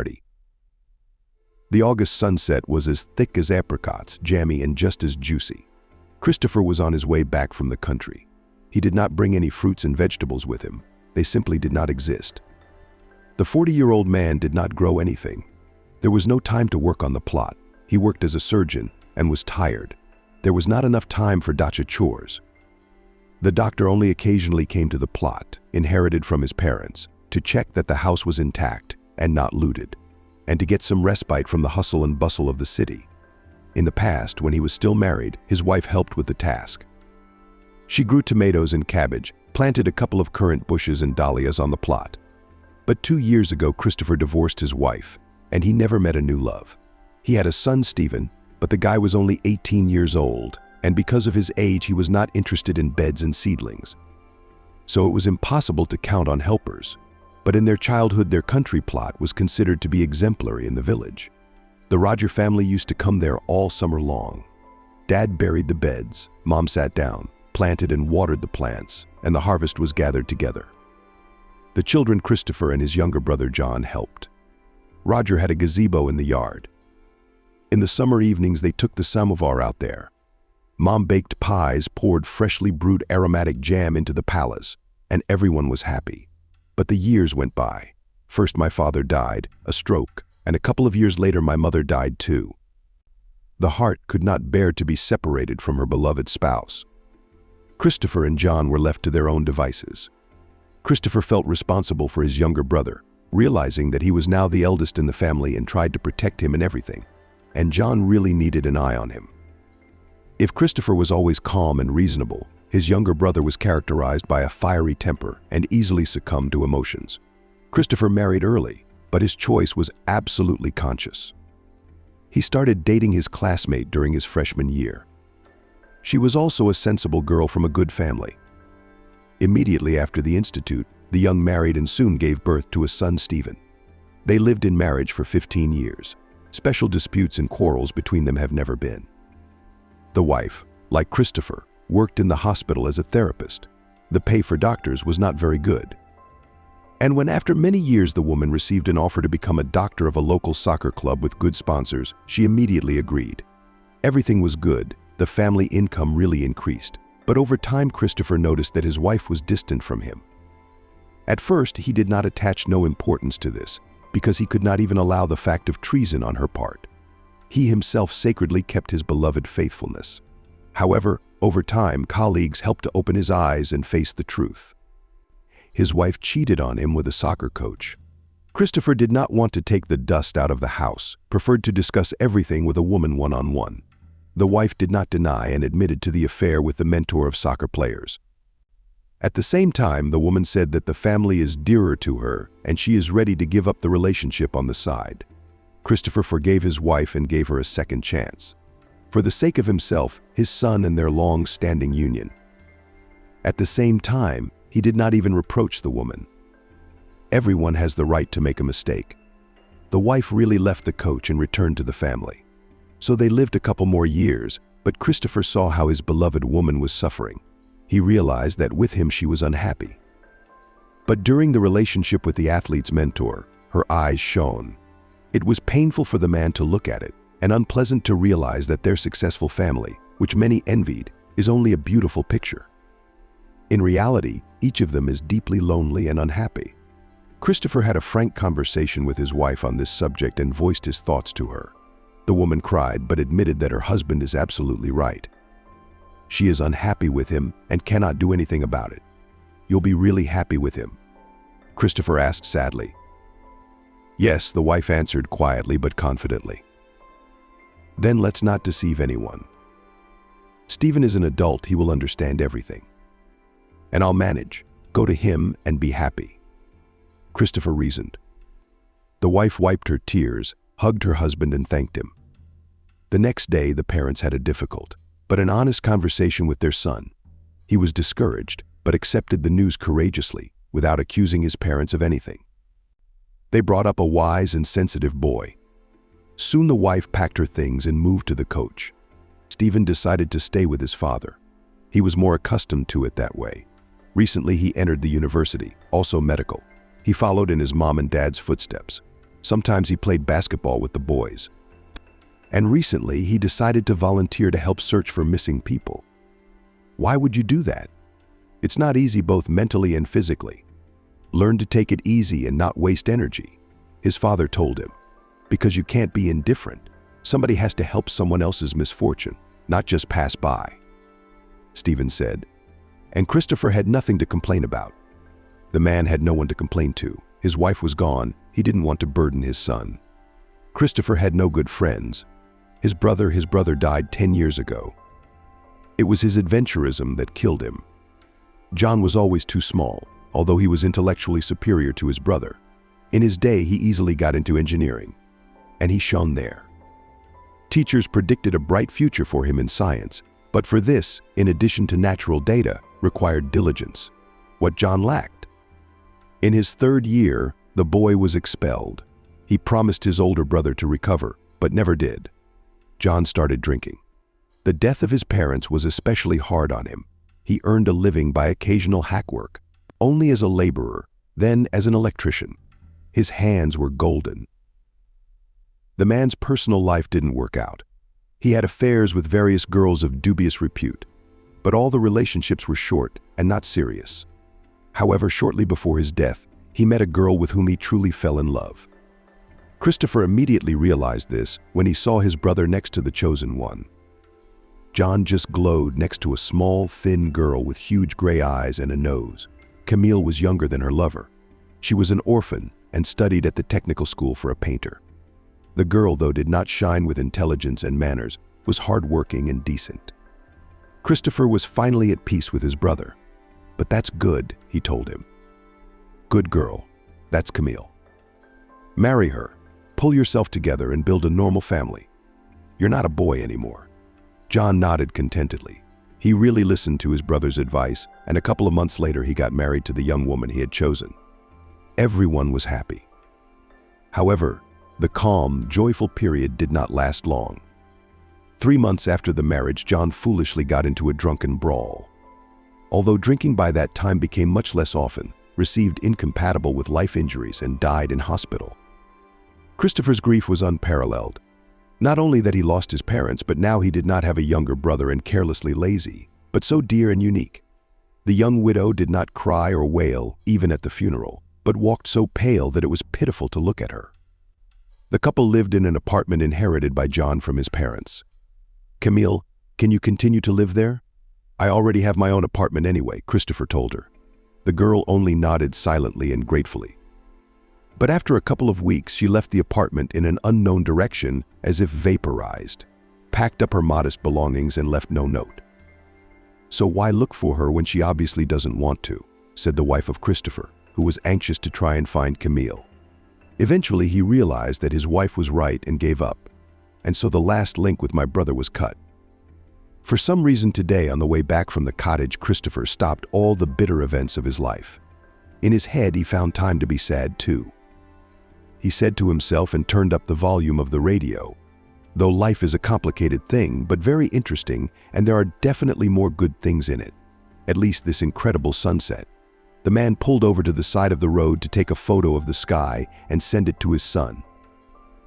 party. The August sunset was as thick as apricots, jammy and just as juicy. Christopher was on his way back from the country. He did not bring any fruits and vegetables with him. They simply did not exist. The 40-year-old man did not grow anything. There was no time to work on the plot. He worked as a surgeon and was tired. There was not enough time for dacha chores. The doctor only occasionally came to the plot, inherited from his parents, to check that the house was intact and not looted, and to get some respite from the hustle and bustle of the city. In the past, when he was still married, his wife helped with the task. She grew tomatoes and cabbage, planted a couple of currant bushes and dahlias on the plot. But 2 years ago, Christopher divorced his wife, and he never met a new love. He had a son, Stephen, but the guy was only 18 years old, and because of his age, he was not interested in beds and seedlings. So it was impossible to count on helpers. But in their childhood, their country plot was considered to be exemplary in the village. The Roger family used to come there all summer long. Dad buried the beds, Mom sat down, planted and watered the plants, and the harvest was gathered together. The children, Christopher and his younger brother John, helped. Roger had a gazebo in the yard. In the summer evenings, they took the samovar out there. Mom baked pies, poured freshly brewed aromatic jam into the palas, and everyone was happy. But the years went by. First my father died, a stroke, and a couple of years later my mother died too. The heart could not bear to be separated from her beloved spouse. Christopher and John were left to their own devices. Christopher felt responsible for his younger brother, realizing that he was now the eldest in the family, and tried to protect him in everything. And John really needed an eye on him. If Christopher was always calm and reasonable, his younger brother was characterized by a fiery temper and easily succumbed to emotions. Christopher married early, but his choice was absolutely conscious. He started dating his classmate during his freshman year. She was also a sensible girl from a good family. Immediately after the institute, the young married and soon gave birth to a son, Stephen. They lived in marriage for 15 years. Special disputes and quarrels between them have never been. The wife, like Christopher, worked in the hospital as a therapist. The pay for doctors was not very good. And when after many years the woman received an offer to become a doctor of a local soccer club with good sponsors, she immediately agreed. Everything was good, the family income really increased, but over time Christopher noticed that his wife was distant from him. At first, he did not attach no importance to this, because he could not even allow the fact of treason on her part. He himself sacredly kept his beloved faithfulness. However, over time, colleagues helped to open his eyes and face the truth. His wife cheated on him with a soccer coach. Christopher did not want to take the dust out of the house, preferred to discuss everything with a woman one-on-one. The wife did not deny and admitted to the affair with the mentor of soccer players. At the same time, the woman said that the family is dearer to her and she is ready to give up the relationship on the side. Christopher forgave his wife and gave her a second chance, for the sake of himself, his son, and their long-standing union. At the same time, he did not even reproach the woman. Everyone has the right to make a mistake. The wife really left the coach and returned to the family. So they lived a couple more years, but Christopher saw how his beloved woman was suffering. He realized that with him she was unhappy. But during the relationship with the athlete's mentor, her eyes shone. It was painful for the man to look at it, and unpleasant to realize that their successful family, which many envied, is only a beautiful picture. In reality, each of them is deeply lonely and unhappy. Christopher had a frank conversation with his wife on this subject and voiced his thoughts to her. The woman cried, but admitted that her husband is absolutely right. She is unhappy with him and cannot do anything about it. "You'll be really happy with him?" Christopher asked sadly. "Yes," the wife answered quietly but confidently. "Then let's not deceive anyone. Stephen is an adult, he will understand everything. And I'll manage. Go to him and be happy," Christopher reasoned. The wife wiped her tears, hugged her husband and thanked him. The next day, the parents had a difficult, but an honest conversation with their son. He was discouraged, but accepted the news courageously, without accusing his parents of anything. They brought up a wise and sensitive boy. Soon the wife packed her things and moved to the coach. Stephen decided to stay with his father. He was more accustomed to it that way. Recently he entered the university, also medical. He followed in his mom and dad's footsteps. Sometimes he played basketball with the boys. And recently, he decided to volunteer to help search for missing people. Why would you do that? It's not easy both mentally and physically. Learn to take it easy and not waste energy, his father told him. Because you can't be indifferent. Somebody has to help someone else's misfortune, not just pass by, Stephen said. And Christopher had nothing to complain about. The man had no one to complain to. His wife was gone. He didn't want to burden his son. Christopher had no good friends. His brother died 10 years ago. It was his adventurism that killed him. John was always too small, although he was intellectually superior to his brother. In his day, he easily got into engineering, and he shone there. Teachers predicted a bright future for him in science, but for this, in addition to natural data, required diligence, what John lacked. In his 3rd year, the boy was expelled. He promised his older brother to recover, but never did. John started drinking. The death of his parents was especially hard on him. He earned a living by occasional hack work, only as a laborer, then as an electrician. His hands were golden. The man's personal life didn't work out. He had affairs with various girls of dubious repute, but all the relationships were short and not serious. However, shortly before his death, he met a girl with whom he truly fell in love. Christopher immediately realized this when he saw his brother next to the chosen one. John just glowed next to a small, thin girl with huge gray eyes and a nose. Camille was younger than her lover. She was an orphan and studied at the technical school for a painter. The girl, though, did not shine with intelligence and manners, was hardworking and decent. Christopher was finally at peace with his brother. But that's good, he told him. Good girl, that's Camille. Marry her, pull yourself together and build a normal family. You're not a boy anymore. John nodded contentedly. He really listened to his brother's advice, and a couple of months later he got married to the young woman he had chosen. Everyone was happy. However, the calm, joyful period did not last long. 3 months after the marriage, John foolishly got into a drunken brawl. Although drinking by that time became much less often, received incompatible with life injuries and died in hospital. Christopher's grief was unparalleled. Not only that he lost his parents, but now he did not have a younger brother and carelessly lazy, but so dear and unique. The young widow did not cry or wail, even at the funeral, but walked so pale that it was pitiful to look at her. The couple lived in an apartment inherited by John from his parents. Camille, can you continue to live there? I already have my own apartment anyway, Christopher told her. The girl only nodded silently and gratefully. But after a couple of weeks, she left the apartment in an unknown direction as if vaporized, packed up her modest belongings and left no note. So why look for her when she obviously doesn't want to, said the wife of Christopher, who was anxious to try and find Camille. Eventually, he realized that his wife was right and gave up, and so the last link with my brother was cut. For some reason today, on the way back from the cottage, Christopher stopped all the bitter events of his life. In his head, he found time to be sad too. He said to himself and turned up the volume of the radio. Though life is a complicated thing, but very interesting, and there are definitely more good things in it. At least this incredible sunset. The man pulled over to the side of the road to take a photo of the sky and send it to his son.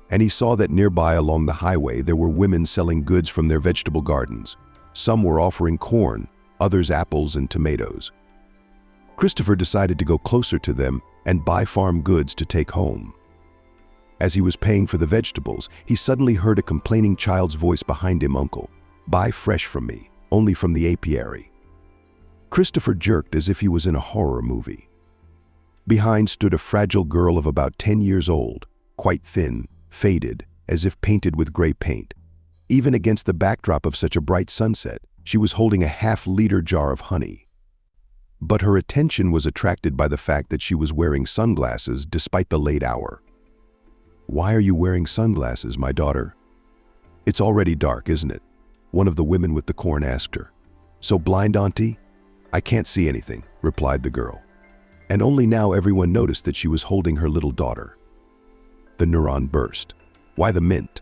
And he saw that nearby along the highway there were women selling goods from their vegetable gardens. Some were offering corn, others apples and tomatoes. Christopher decided to go closer to them and buy farm goods to take home. As he was paying for the vegetables, he suddenly heard a complaining child's voice behind him, "Uncle, buy fresh from me, only from the apiary." Christopher jerked as if he was in a horror movie. Behind stood a fragile girl of about 10 years old, quite thin, faded, as if painted with gray paint. Even against the backdrop of such a bright sunset, she was holding a half-liter jar of honey. But her attention was attracted by the fact that she was wearing sunglasses despite the late hour. "Why are you wearing sunglasses, my daughter?" "It's already dark, isn't it?" one of the women with the corn asked her. "So blind, auntie?" "I can't see anything," replied the girl. And only now everyone noticed that she was holding her little daughter. The neuron burst. "Why the mint?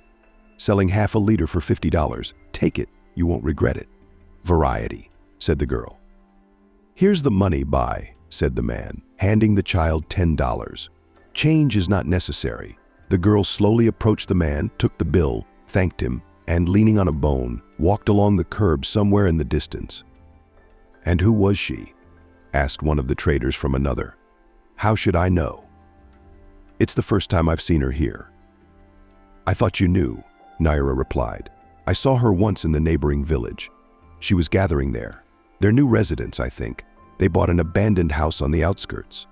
Selling half a liter for $50. Take it, you won't regret it." "Variety," said the girl. "Here's the money, buy," said the man, handing the child $10. "Change is not necessary. The girl slowly approached the man, took the bill, thanked him, and leaning on a bone, walked along the curb somewhere in the distance. "And who was she?" asked one of the traders from another. "How should I know? It's the first time I've seen her here." "I thought you knew," Naira replied. "I saw her once in the neighboring village. She was gathering there. They're new residents, I think. They bought an abandoned house on the outskirts.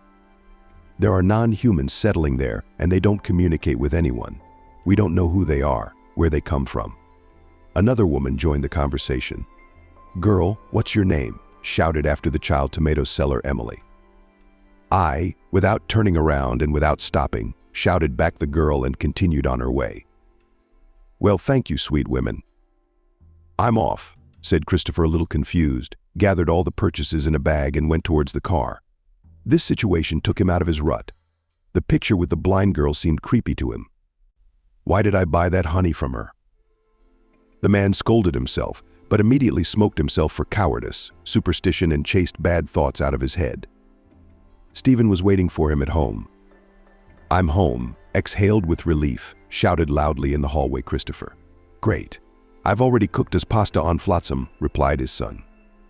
There are non-humans settling there, and they don't communicate with anyone. We don't know who they are, where they come from." Another woman joined the conversation. "Girl, what's your name?" shouted after the child tomato seller Emily. I, without turning around and without stopping, shouted back the girl and continued on her way. "Well, thank you, sweet women." "I'm off," said Christopher, a little confused, gathered all the purchases in a bag and went towards the car. This situation took him out of his rut. The picture with the blind girl seemed creepy to him. Why did I buy that honey from her? The man scolded himself, but immediately smoked himself for cowardice, superstition, and chased bad thoughts out of his head. Stephen was waiting for him at home. "I'm home," exhaled with relief, shouted loudly in the hallway Christopher. "Great. I've already cooked us pasta on flotsam," replied his son.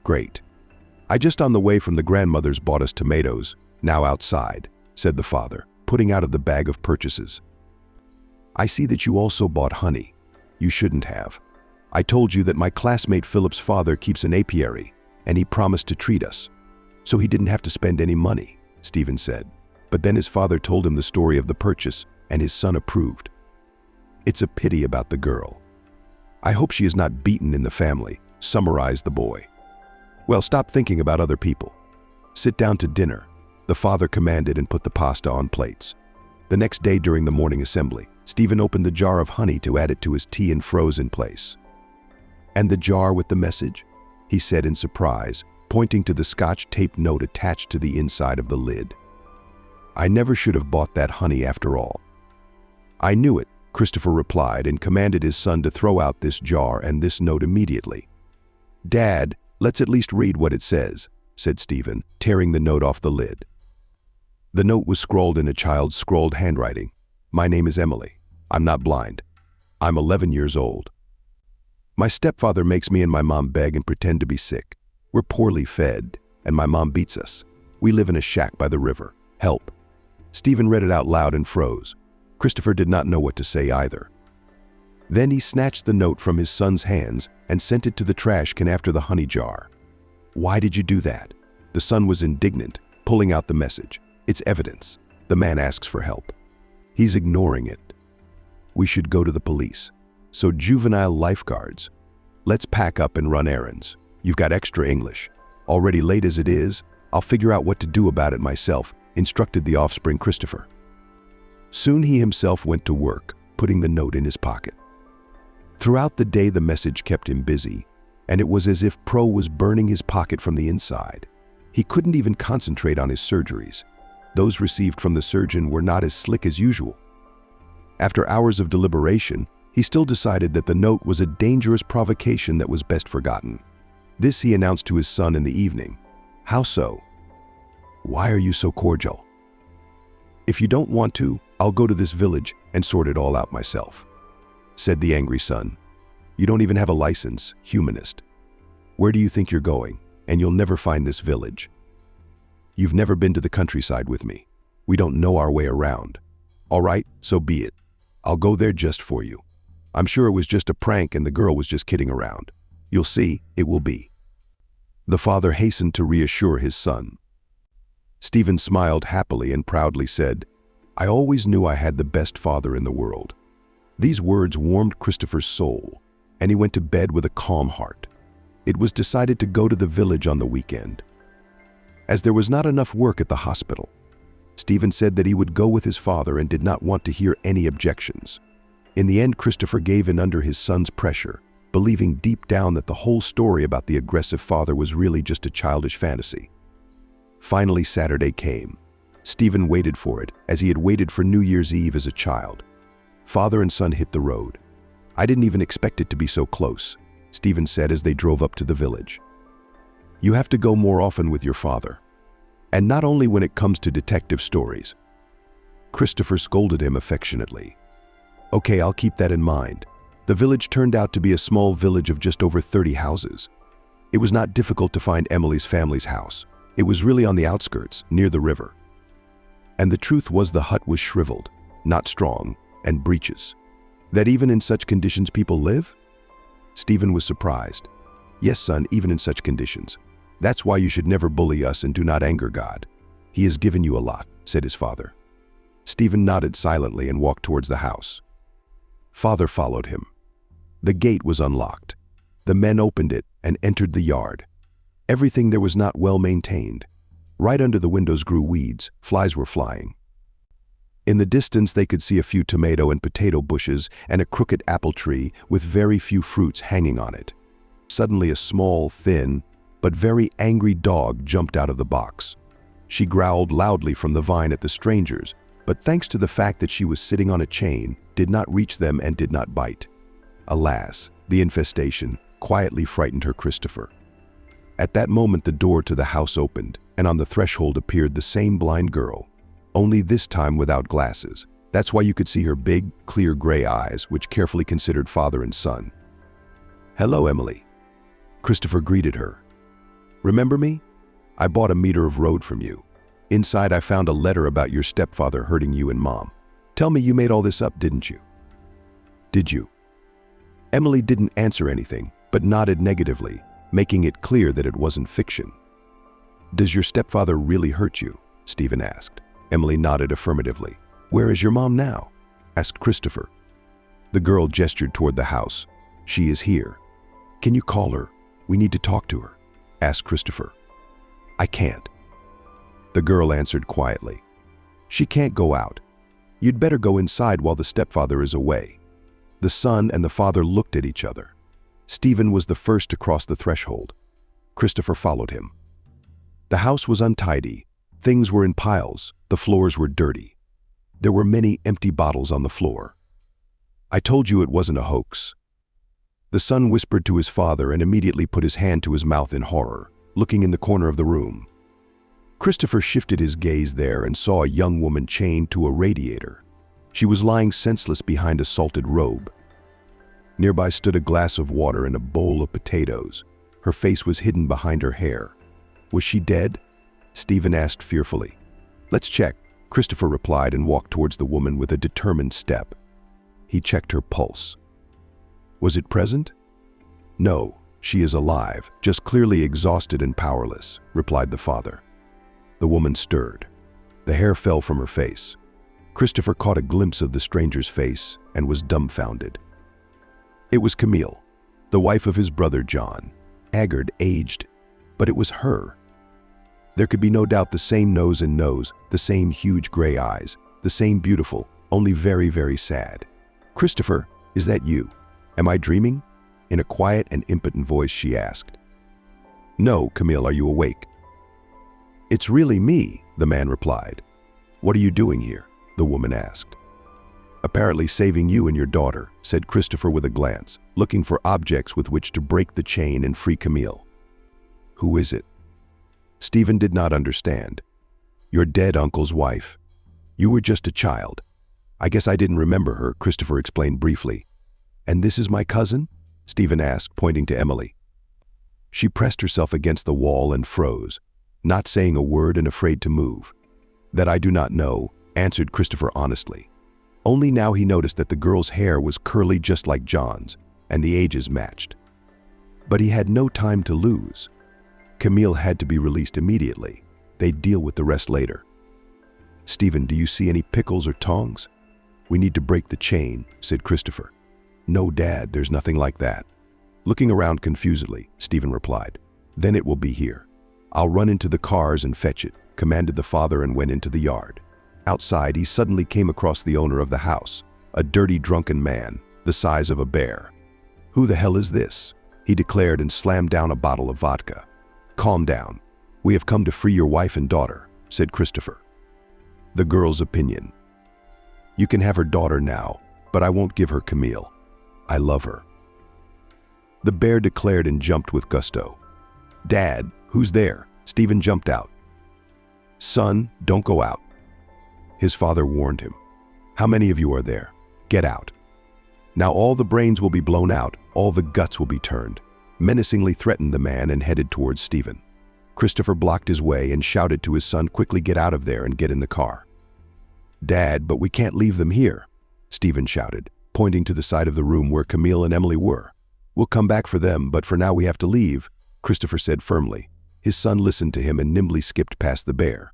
"Great. I just on the way from the grandmother's bought us tomatoes, now outside," said the father, putting out of the bag of purchases. "I see that you also bought honey. You shouldn't have. I told you that my classmate Philip's father keeps an apiary, and he promised to treat us. So he didn't have to spend any money," Stephen said. But then his father told him the story of the purchase, and his son approved. "It's a pity about the girl. I hope she is not beaten in the family," summarized the boy. "Well, stop thinking about other people. Sit down to dinner," the father commanded and put the pasta on plates. The next day during the morning assembly, Stephen opened the jar of honey to add it to his tea and froze in place. "And the jar with the message?" he said in surprise, pointing to the Scotch tape note attached to the inside of the lid. "I never should have bought that honey after all." "I knew it," Christopher replied and commanded his son to throw out this jar and this note immediately. "Dad, let's at least read what it says," said Stephen, tearing the note off the lid. The note was scrawled in a child's scrawled handwriting. "My name is Emily. I'm not blind. I'm 11 years old. My stepfather makes me and my mom beg and pretend to be sick. We're poorly fed, and my mom beats us. We live in a shack by the river. Help." Stephen read it out loud and froze. Christopher did not know what to say either. Then he snatched the note from his son's hands and sent it to the trash can after the honey jar. "Why did you do that?" The son was indignant, pulling out the message. "It's evidence. The man asks for help. He's ignoring it. We should go to the police. So juvenile lifeguards. Let's pack up and run errands. You've got extra English. Already late as it is, I'll figure out what to do about it myself," instructed the offspring Christopher. Soon he himself went to work, putting the note in his pocket. Throughout the day the message kept him busy, and it was as if Pro was burning his pocket from the inside. He couldn't even concentrate on his surgeries. Those received from the surgeon were not as slick as usual. After hours of deliberation, he still decided that the note was a dangerous provocation that was best forgotten. This he announced to his son in the evening. "How so?" "Why are you so cordial?" "If you don't want to, I'll go to this village and sort it all out myself," said the angry son. "You don't even have a license, humanist. Where do you think you're going? And you'll never find this village. You've never been to the countryside with me. We don't know our way around. All right, so be it. I'll go there just for you. I'm sure it was just a prank and the girl was just kidding around. You'll see, it will be." The father hastened to reassure his son. Stephen smiled happily and proudly said, "I always knew I had the best father in the world." These words warmed Christopher's soul, and he went to bed with a calm heart. It was decided to go to the village on the weekend. As there was not enough work at the hospital, Stephen said that he would go with his father and did not want to hear any objections. In the end, Christopher gave in under his son's pressure, believing deep down that the whole story about the aggressive father was really just a childish fantasy. Finally, Saturday came. Stephen waited for it, as he had waited for New Year's Eve as a child. Father and son hit the road. "I didn't even expect it to be so close," Stephen said as they drove up to the village. "You have to go more often with your father. And not only when it comes to detective stories. Christopher scolded him affectionately. Okay, I'll keep that in mind. The village turned out to be a small village of just over 30 houses. It was not difficult to find Emily's family's house. It was really on the outskirts, near the river. And the truth was the hut was shriveled, not strong, and breeches. That even in such conditions people live? Stephen was surprised. Yes, son, even in such conditions. That's why you should never bully us and do not anger God. He has given you a lot, said his father. Stephen nodded silently and walked towards the house. Father followed him. The gate was unlocked. The men opened it and entered the yard. Everything there was not well maintained. Right under the windows grew weeds, flies were flying. In the distance they could see a few tomato and potato bushes and a crooked apple tree with very few fruits hanging on it. Suddenly a small, thin, but very angry dog jumped out of the box. She growled loudly from the vine at the strangers, but thanks to the fact that she was sitting on a chain, did not reach them and did not bite. Alas, the infestation quietly frightened her Christopher. At that moment the door to the house opened, and on the threshold appeared the same blind girl, only this time without glasses. That's why you could see her big, clear gray eyes, which carefully considered father and son. Hello, Emily. Christopher greeted her. Remember me? I bought a meter of road from you. Inside I found a letter about your stepfather hurting you and Mom. Tell me you made all this up, didn't you? Did you? Emily didn't answer anything, but nodded negatively, making it clear that it wasn't fiction. Does your stepfather really hurt you? Stephen asked. Emily nodded affirmatively. Where is your mom now? Asked Christopher. The girl gestured toward the house. She is here. Can you call her? We need to talk to her, asked Christopher. I can't. The girl answered quietly. She can't go out. You'd better go inside while the stepfather is away. The son and the father looked at each other. Stephen was the first to cross the threshold. Christopher followed him. The house was untidy. Things were in piles. The floors were dirty. There were many empty bottles on the floor. I told you it wasn't a hoax. The son whispered to his father and immediately put his hand to his mouth in horror, looking in the corner of the room. Christopher shifted his gaze there and saw a young woman chained to a radiator. She was lying senseless behind a salted robe. Nearby stood a glass of water and a bowl of potatoes. Her face was hidden behind her hair. Was she dead? Stephen asked fearfully. Let's check, Christopher replied and walked towards the woman with a determined step. He checked her pulse. Was it present? No, she is alive, just clearly exhausted and powerless, replied the father. The woman stirred. The hair fell from her face. Christopher caught a glimpse of the stranger's face and was dumbfounded. It was Camille, the wife of his brother John, haggard, aged, but it was her. There could be no doubt the same nose and nose, the same huge gray eyes, the same beautiful, only very, very sad. Christopher, is that you? Am I dreaming? In a quiet and impotent voice she asked. No, Camille, are you awake? It's really me, the man replied. What are you doing here? The woman asked. Apparently saving you and your daughter, said Christopher with a glance, looking for objects with which to break the chain and free Camille. Who is it? Stephen did not understand. Your dead uncle's wife. You were just a child. I guess I didn't remember her, Christopher explained briefly. And this is my cousin? Stephen asked, pointing to Emily. She pressed herself against the wall and froze, not saying a word and afraid to move. That I do not know, answered Christopher honestly. Only now he noticed that the girl's hair was curly just like John's, and the ages matched. But he had no time to lose. Camille had to be released immediately. They'd deal with the rest later. Stephen, do you see any pickles or tongs? We need to break the chain, said Christopher. No, Dad, there's nothing like that. Looking around confusedly, Stephen replied. Then it will be here. I'll run into the cars and fetch it, commanded the father and went into the yard. Outside, he suddenly came across the owner of the house, a dirty, drunken man, the size of a bear. Who the hell is this? He declared and slammed down a bottle of vodka. Calm down. We have come to free your wife and daughter, said Christopher. The girl's opinion. You can have her daughter now, but I won't give her Camille. I love her. The bear declared and jumped with gusto. Dad, who's there? Stephen jumped out. Son, don't go out. His father warned him. How many of you are there? Get out. Now all the brains will be blown out, all the guts will be turned. Menacingly threatened the man and headed towards Stephen. Christopher blocked his way and shouted to his son, quickly get out of there and get in the car. Dad, but we can't leave them here, Stephen shouted, pointing to the side of the room where Camille and Emily were. We'll come back for them, but for now we have to leave, Christopher said firmly. His son listened to him and nimbly skipped past the bear.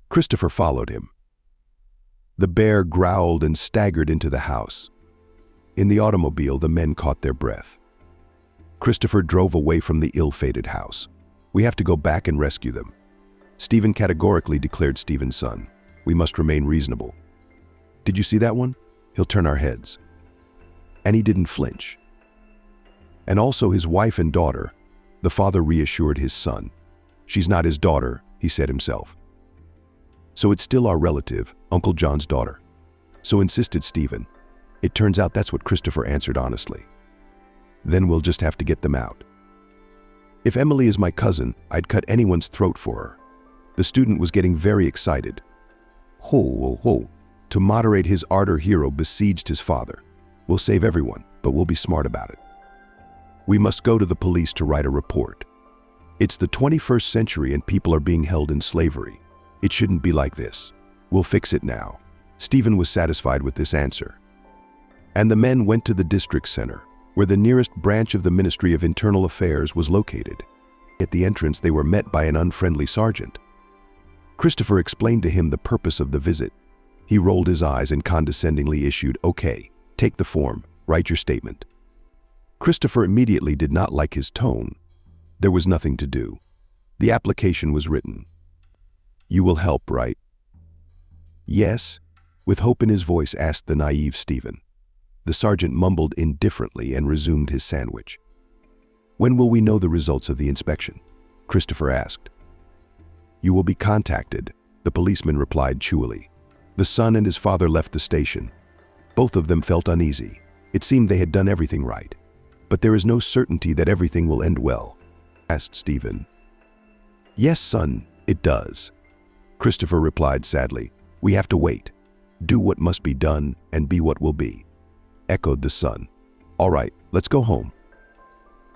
Christopher followed him. The bear growled and staggered into the house. In the automobile, the men caught their breath. Christopher drove away from the ill-fated house. We have to go back and rescue them. Stephen categorically declared Stephen's son. We must remain reasonable. Did you see that one? He'll turn our heads. And he didn't flinch. And also his wife and daughter, the father reassured his son. She's not his daughter, he said himself. So it's still our relative, Uncle John's daughter. So insisted Stephen. It turns out that's what Christopher answered honestly. Then we'll just have to get them out. If Emily is my cousin, I'd cut anyone's throat for her. The student was getting very excited. Ho, ho, ho. To moderate his ardor, hero besieged his father. We'll save everyone, but we'll be smart about it. We must go to the police to write a report. It's the 21st century and people are being held in slavery. It shouldn't be like this. We'll fix it now. Stephen was satisfied with this answer. And the men went to the district center, where the nearest branch of the Ministry of Internal Affairs was located. At the entrance, they were met by an unfriendly sergeant. Christopher explained to him the purpose of the visit. He rolled his eyes and condescendingly issued, "Okay, take the form, write your statement." Christopher immediately did not like his tone. There was nothing to do. The application was written. "You will help, right?" "Yes," with hope in his voice asked the naive Stephen. The sergeant mumbled indifferently and resumed his sandwich. "When will we know the results of the inspection?" Christopher asked. "You will be contacted," the policeman replied chewily. The son and his father left the station. Both of them felt uneasy. It seemed they had done everything right. But there is no certainty that everything will end well, asked Stephen. "Yes, son, it does," Christopher replied sadly. "We have to wait. Do what must be done and be what will be," echoed the son. "All right, let's go home.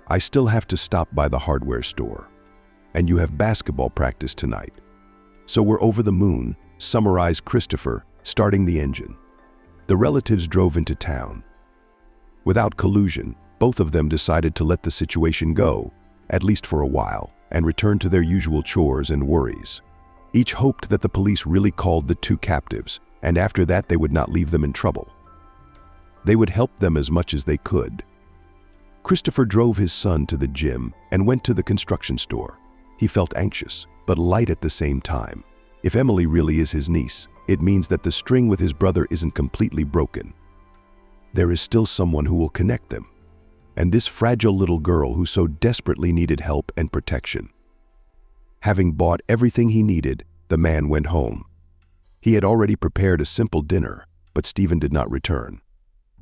I still have to stop by the hardware store. And you have basketball practice tonight." "So we're over the moon," summarized Christopher, starting the engine. The relatives drove into town. Without collusion, both of them decided to let the situation go, at least for a while, and return to their usual chores and worries. Each hoped that the police really called the two captives, and after that they would not leave them in trouble. They would help them as much as they could. Christopher drove his son to the gym and went to the construction store. He felt anxious, but light at the same time. If Emily really is his niece, it means that the string with his brother isn't completely broken. There is still someone who will connect them. And this fragile little girl who so desperately needed help and protection. Having bought everything he needed, the man went home. He had already prepared a simple dinner, but Stephen did not return.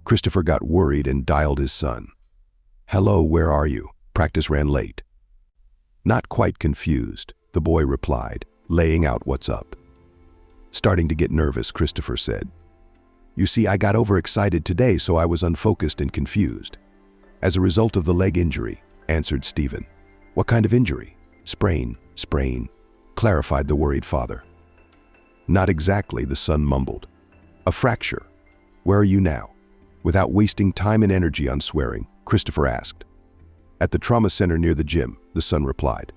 Christopher got worried and dialed his son. "Hello, where are you? Practice ran late." "Not quite confused," the boy replied, laying out what's up. Starting to get nervous, Christopher said. "You see, I got overexcited today, so I was unfocused and confused." "As a result of the leg injury," answered Stephen. "What kind of injury?" Sprain, clarified the worried father. "Not exactly," the son mumbled. "A fracture. Where are you now?" Without wasting time and energy on swearing, Christopher asked. "At the trauma center near the gym," the son replied.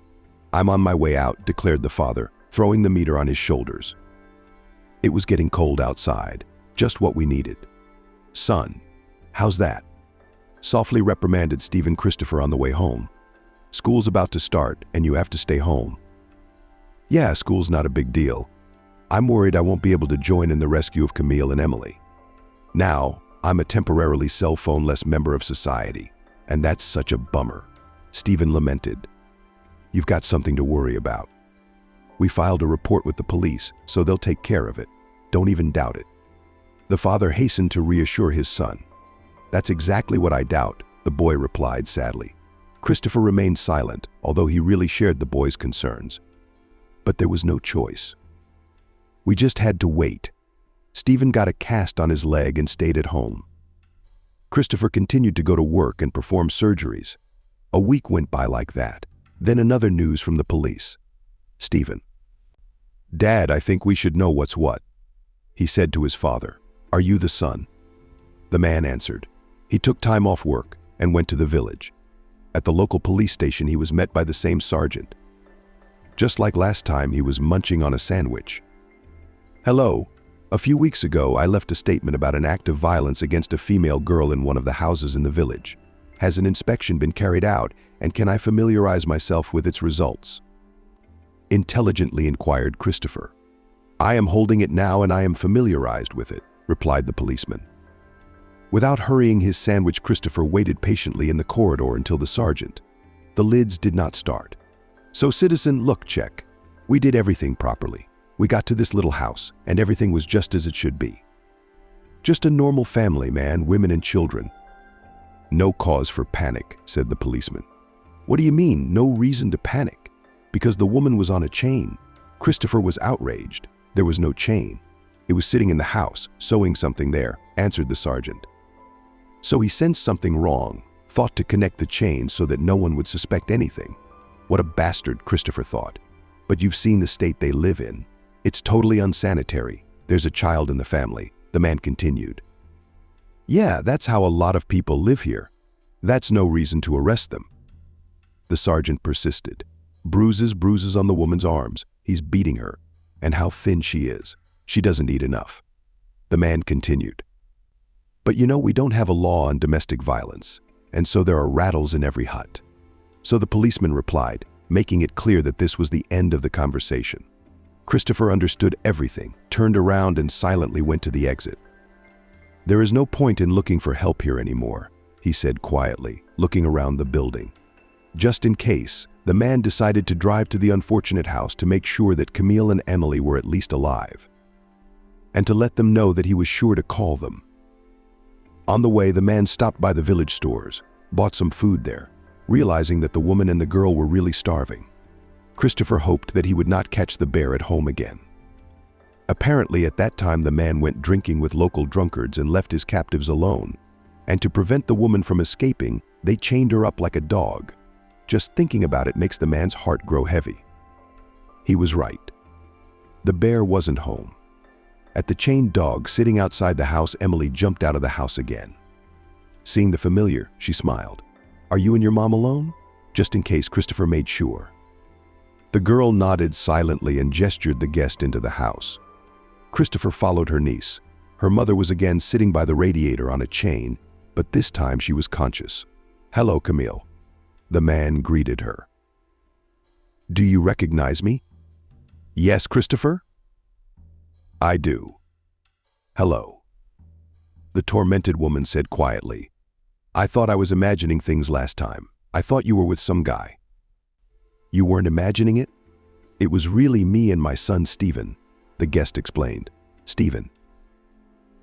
"I'm on my way out," declared the father, throwing the meter on his shoulders. It was getting cold outside, just what we needed. "Son, how's that?" softly reprimanded Stephen Christopher on the way home. "School's about to start, and you have to stay home." "Yeah, school's not a big deal. I'm worried I won't be able to join in the rescue of Camille and Emily. Now, I'm a temporarily cell phone-less member of society, and that's such a bummer," Stephen lamented. "You've got something to worry about. We filed a report with the police, so they'll take care of it. Don't even doubt it." The father hastened to reassure his son. "That's exactly what I doubt," the boy replied sadly. Christopher remained silent, although he really shared the boy's concerns. But there was no choice. We just had to wait. Stephen got a cast on his leg and stayed at home. Christopher continued to go to work and perform surgeries. A week went by like that. Then another news from the police. Stephen. "Dad, I think we should know what's what," he said to his father. "Are you the son?" The man answered. He took time off work and went to the village. At the local police station, he was met by the same sergeant. Just like last time, he was munching on a sandwich. "Hello. A few weeks ago, I left a statement about an act of violence against a female girl in one of the houses in the village. Has an inspection been carried out, and can I familiarize myself with its results?" Intelligently inquired Christopher. "I am holding it now and I am familiarized with it," replied the policeman. Without hurrying his sandwich, Christopher waited patiently in the corridor until the sergeant. The lids did not start. "So, citizen, look, check. We did everything properly. We got to this little house, and everything was just as it should be. Just a normal family, man, women and children." "No cause for panic," said the policeman. "What do you mean, no reason to panic?" "Because the woman was on a chain." Christopher was outraged. "There was no chain. It was sitting in the house, sewing something there," answered the sergeant. "So he sensed something wrong, thought to connect the chain so that no one would suspect anything. What a bastard," Christopher thought. "But you've seen the state they live in. It's totally unsanitary. There's a child in the family," the man continued. "Yeah, that's how a lot of people live here. That's no reason to arrest them." The sergeant persisted. Bruises on the woman's arms. He's beating her. And how thin she is. She doesn't eat enough." The man continued. "But you know, we don't have a law on domestic violence, and so there are rattles in every hut." So the policeman replied, making it clear that this was the end of the conversation. Christopher understood everything, turned around and silently went to the exit. "There is no point in looking for help here anymore," he said quietly, looking around the building. Just in case, the man decided to drive to the unfortunate house to make sure that Camille and Emily were at least alive, and to let them know that he was sure to call them. On the way, the man stopped by the village stores, bought some food there, realizing that the woman and the girl were really starving. Christopher hoped that he would not catch the bear at home again. Apparently, at that time, the man went drinking with local drunkards and left his captives alone. And to prevent the woman from escaping, they chained her up like a dog. Just thinking about it makes the man's heart grow heavy. He was right. The bear wasn't home. At the chained dog sitting outside the house, Emily jumped out of the house again. Seeing the familiar, she smiled. "Are you and your mom alone?" Just in case, Christopher made sure. The girl nodded silently and gestured the guest into the house. Christopher followed her niece. Her mother was again sitting by the radiator on a chain, but this time she was conscious. "Hello, Camille." The man greeted her. "Do you recognize me?" "Yes, Christopher?" "I do." "Hello." The tormented woman said quietly. "I thought I was imagining things last time. I thought you were with some guy." "You weren't imagining it? It was really me and my son Stephen," the guest explained. "Stephen."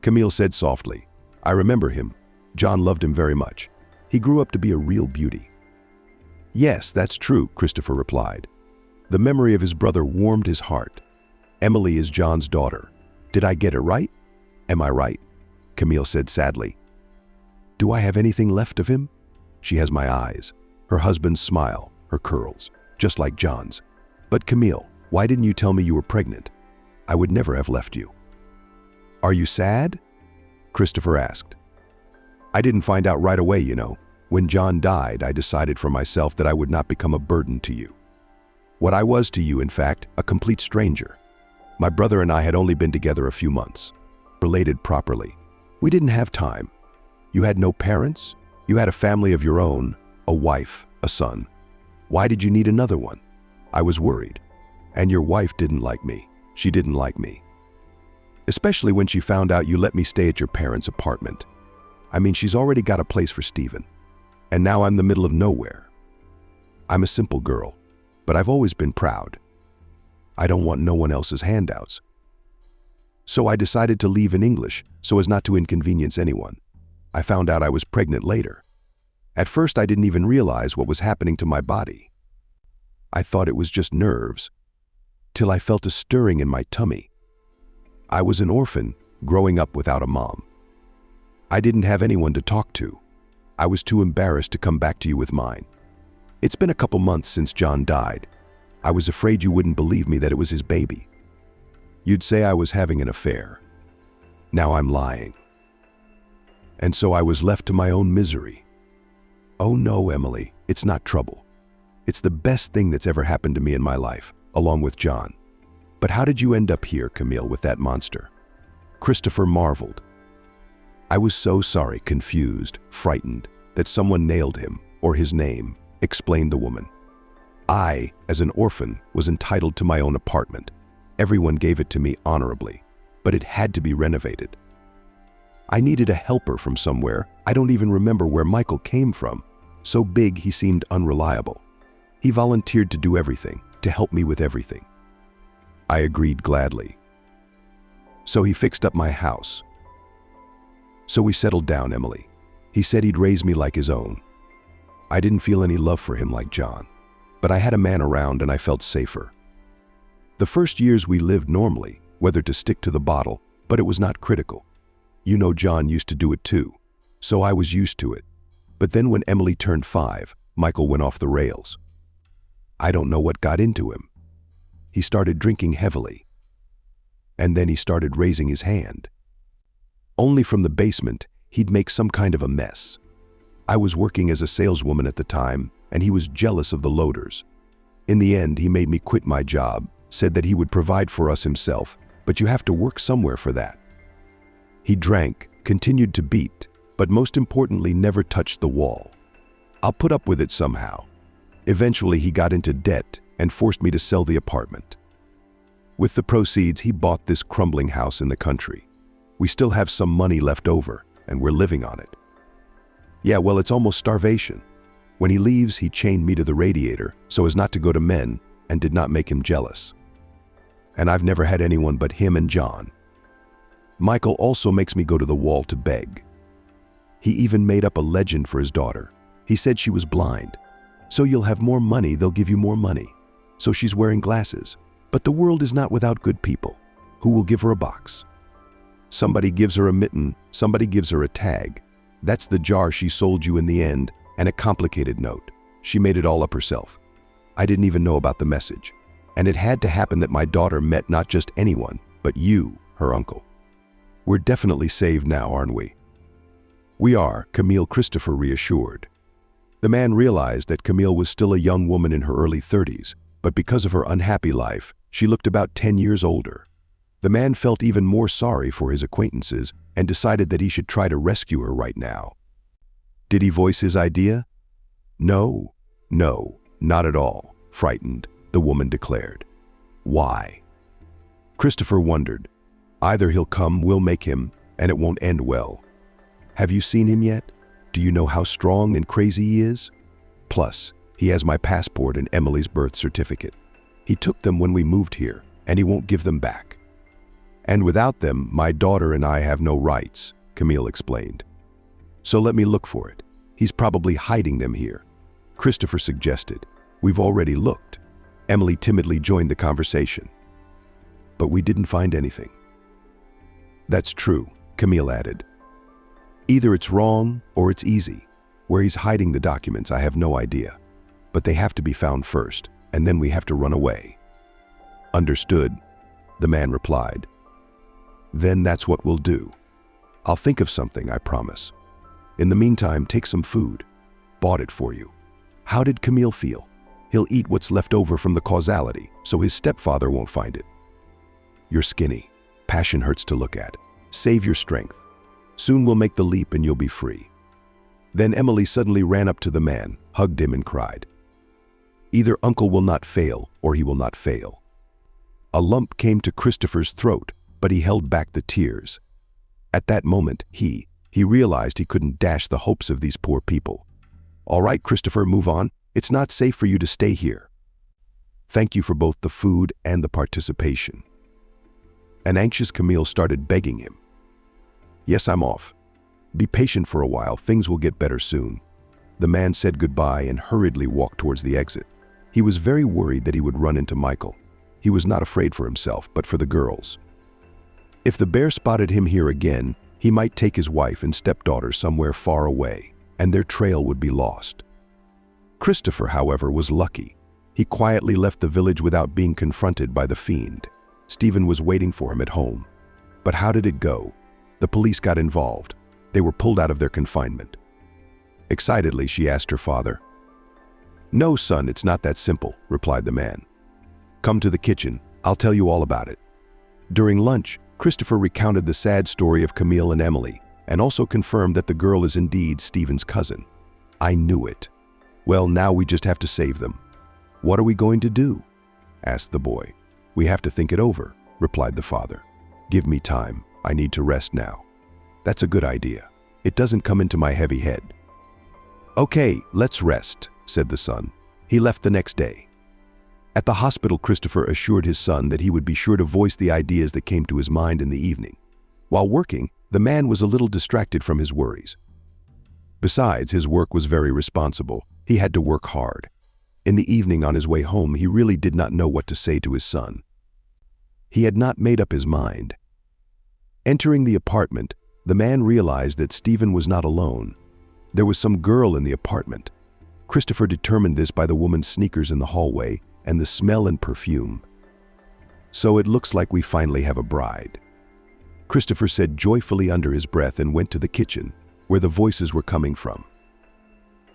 Camille said softly. "I remember him. John loved him very much. He grew up to be a real beauty." "Yes, that's true," Christopher replied. The memory of his brother warmed his heart. "Emily is John's daughter. Did I get it right? Am I right?" Camille said sadly. "Do I have anything left of him?" "She has my eyes, her husband's smile, her curls, just like John's." "But Camille, why didn't you tell me you were pregnant? I would never have left you." "Are you sad?" Christopher asked. "I didn't find out right away, you know. When John died, I decided for myself that I would not become a burden to you. What I was to you, in fact, a complete stranger. My brother and I had only been together a few months. Related properly. We didn't have time. You had no parents. You had a family of your own, a wife, a son. Why did you need another one? I was worried. And your wife didn't like me. She didn't like me. Especially when she found out you let me stay at your parents' apartment. I mean, she's already got a place for Stephen. And now I'm the middle of nowhere. I'm a simple girl, but I've always been proud. I don't want no one else's handouts. So I decided to leave in English so as not to inconvenience anyone. I found out I was pregnant later. At first, I didn't even realize what was happening to my body. I thought it was just nerves, till I felt a stirring in my tummy. I was an orphan, growing up without a mom. I didn't have anyone to talk to. I was too embarrassed to come back to you with mine. It's been a couple months since John died. I was afraid you wouldn't believe me that it was his baby. You'd say I was having an affair. Now I'm lying. And so I was left to my own misery. Oh no, Emily, it's not trouble. It's the best thing that's ever happened to me in my life, along with John. But how did you end up here, Camille, with that monster? Christopher marveled. I was so sorry, confused, frightened, that someone nailed him, or his name, explained the woman. I, as an orphan, was entitled to my own apartment. Everyone gave it to me honorably, but it had to be renovated. I needed a helper from somewhere. I don't even remember where Michael came from. So big he seemed unreliable. He volunteered to do everything, to help me with everything. I agreed gladly. So he fixed up my house. So we settled down, Emily. He said he'd raise me like his own. I didn't feel any love for him like John, but I had a man around and I felt safer. The first years we lived normally, whether to stick to the bottle, but it was not critical. You know, John used to do it too, so I was used to it. But then when Emily turned 5, Michael went off the rails. I don't know what got into him. He started drinking heavily. And then he started raising his hand. Only from the basement, he'd make some kind of a mess. I was working as a saleswoman at the time, and he was jealous of the loaders. In the end, he made me quit my job, said that he would provide for us himself, but you have to work somewhere for that. He drank, continued to beat, but most importantly, never touched the wall. I'll put up with it somehow. Eventually, he got into debt and forced me to sell the apartment. With the proceeds, he bought this crumbling house in the country. We still have some money left over, and we're living on it. Yeah, well, it's almost starvation. When he leaves, he chained me to the radiator so as not to go to men and did not make him jealous. And I've never had anyone but him and John. Michael also makes me go to the wall to beg. He even made up a legend for his daughter. He said she was blind. So you'll have more money, they'll give you more money. So she's wearing glasses. But the world is not without good people. Who will give her a box? Somebody gives her a mitten, somebody gives her a tag. That's the jar she sold you in the end, and a complicated note. She made it all up herself. I didn't even know about the message. And it had to happen that my daughter met not just anyone, but you, her uncle. We're definitely saved now, aren't we? We are, Camille, Christopher reassured. The man realized that Camille was still a young woman in her early 30s, but because of her unhappy life, she looked about 10 years older. The man felt even more sorry for his acquaintances and decided that he should try to rescue her right now. Did he voice his idea? No, not at all, frightened, the woman declared. Why? Christopher wondered. Either he'll come, we'll make him, and it won't end well. Have you seen him yet? Do you know how strong and crazy he is? Plus, he has my passport and Emily's birth certificate. He took them when we moved here, and he won't give them back. And without them, my daughter and I have no rights, Camille explained. So let me look for it. He's probably hiding them here. Christopher suggested. We've already looked. Emily timidly joined the conversation. But we didn't find anything. That's true, Camille added. Either it's wrong or it's easy. Where he's hiding the documents, I have no idea. But they have to be found first, and then we have to run away. Understood, the man replied. Then that's what we'll do. I'll think of something, I promise. In the meantime, take some food. Bought it for you. How did Camille feel? He'll eat what's left over from the causality, so his stepfather won't find it. You're skinny. Passion hurts to look at. Save your strength. Soon we'll make the leap and you'll be free. Then Emily suddenly ran up to the man, hugged him and cried. Either Uncle will not fail or he will not fail. A lump came to Christopher's throat, but he held back the tears. At that moment, he realized he couldn't dash the hopes of these poor people. All right, Christopher, move on. It's not safe for you to stay here. Thank you for both the food and the participation. An anxious Camille started begging him. Yes, I'm off. Be patient for a while, things will get better soon. The man said goodbye and hurriedly walked towards the exit. He was very worried that he would run into Michael. He was not afraid for himself, but for the girls. If the bear spotted him here again, he might take his wife and stepdaughter somewhere far away, and their trail would be lost. Christopher, however, was lucky. He quietly left the village without being confronted by the fiend. Stephen was waiting for him at home. But how did it go? The police got involved. They were pulled out of their confinement. Excitedly, she asked her father. "No, son, it's not that simple," replied the man. "Come to the kitchen. I'll tell you all about it." During lunch, Christopher recounted the sad story of Camille and Emily, and also confirmed that the girl is indeed Stephen's cousin. "I knew it. Well, now we just have to save them." "What are we going to do?" asked the boy. "We have to think it over," replied the father. "Give me time. I need to rest now." "That's a good idea. It doesn't come into my heavy head." "Okay, let's rest," said the son. He left the next day. At the hospital, Christopher assured his son that he would be sure to voice the ideas that came to his mind in the evening. While working, the man was a little distracted from his worries. Besides, his work was very responsible. He had to work hard. In the evening, on his way home, he really did not know what to say to his son. He had not made up his mind. Entering the apartment, the man realized that Stephen was not alone. There was some girl in the apartment. Christopher determined this by the woman's sneakers in the hallway and the smell and perfume. "So it looks like we finally have a bride," Christopher said joyfully under his breath, and went to the kitchen, where the voices were coming from.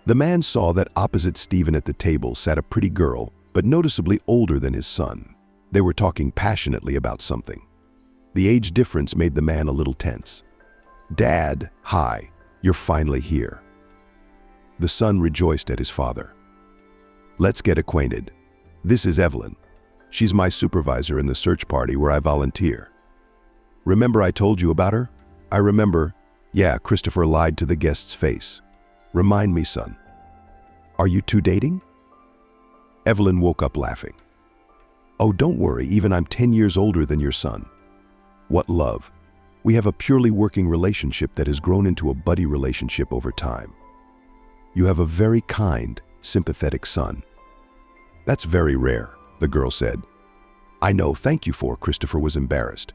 The man saw that opposite Stephen at the table sat a pretty girl, but noticeably older than his son. They were talking passionately about something. The age difference made the man a little tense. "Dad, hi, you're finally here." The son rejoiced at his father. "Let's get acquainted. This is Evelyn. She's my supervisor in the search party where I volunteer. Remember I told you about her?" "I remember." "Yeah," Christopher lied to the guest's face. "Remind me, son. Are you two dating?" Evelyn woke up laughing. "Oh, don't worry, even I'm 10 years older than your son." "What love. We have a purely working relationship that has grown into a buddy relationship over time. You have a very kind, sympathetic son." "That's very rare," the girl said. "I know, thank you for," Christopher was embarrassed.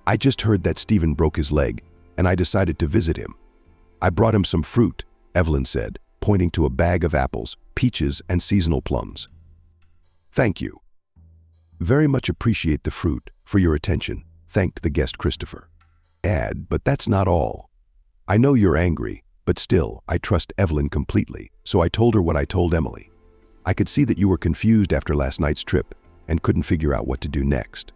"I just heard that Stephen broke his leg, and I decided to visit him. I brought him some fruit," Evelyn said, pointing to a bag of apples, peaches, and seasonal plums. "Thank you. Very much appreciate the fruit, for your attention," thanked the guest Christopher. But that's not all. "I know you're angry, but still, I trust Evelyn completely, so I told her what I told Emily. I could see that you were confused after last night's trip and couldn't figure out what to do next.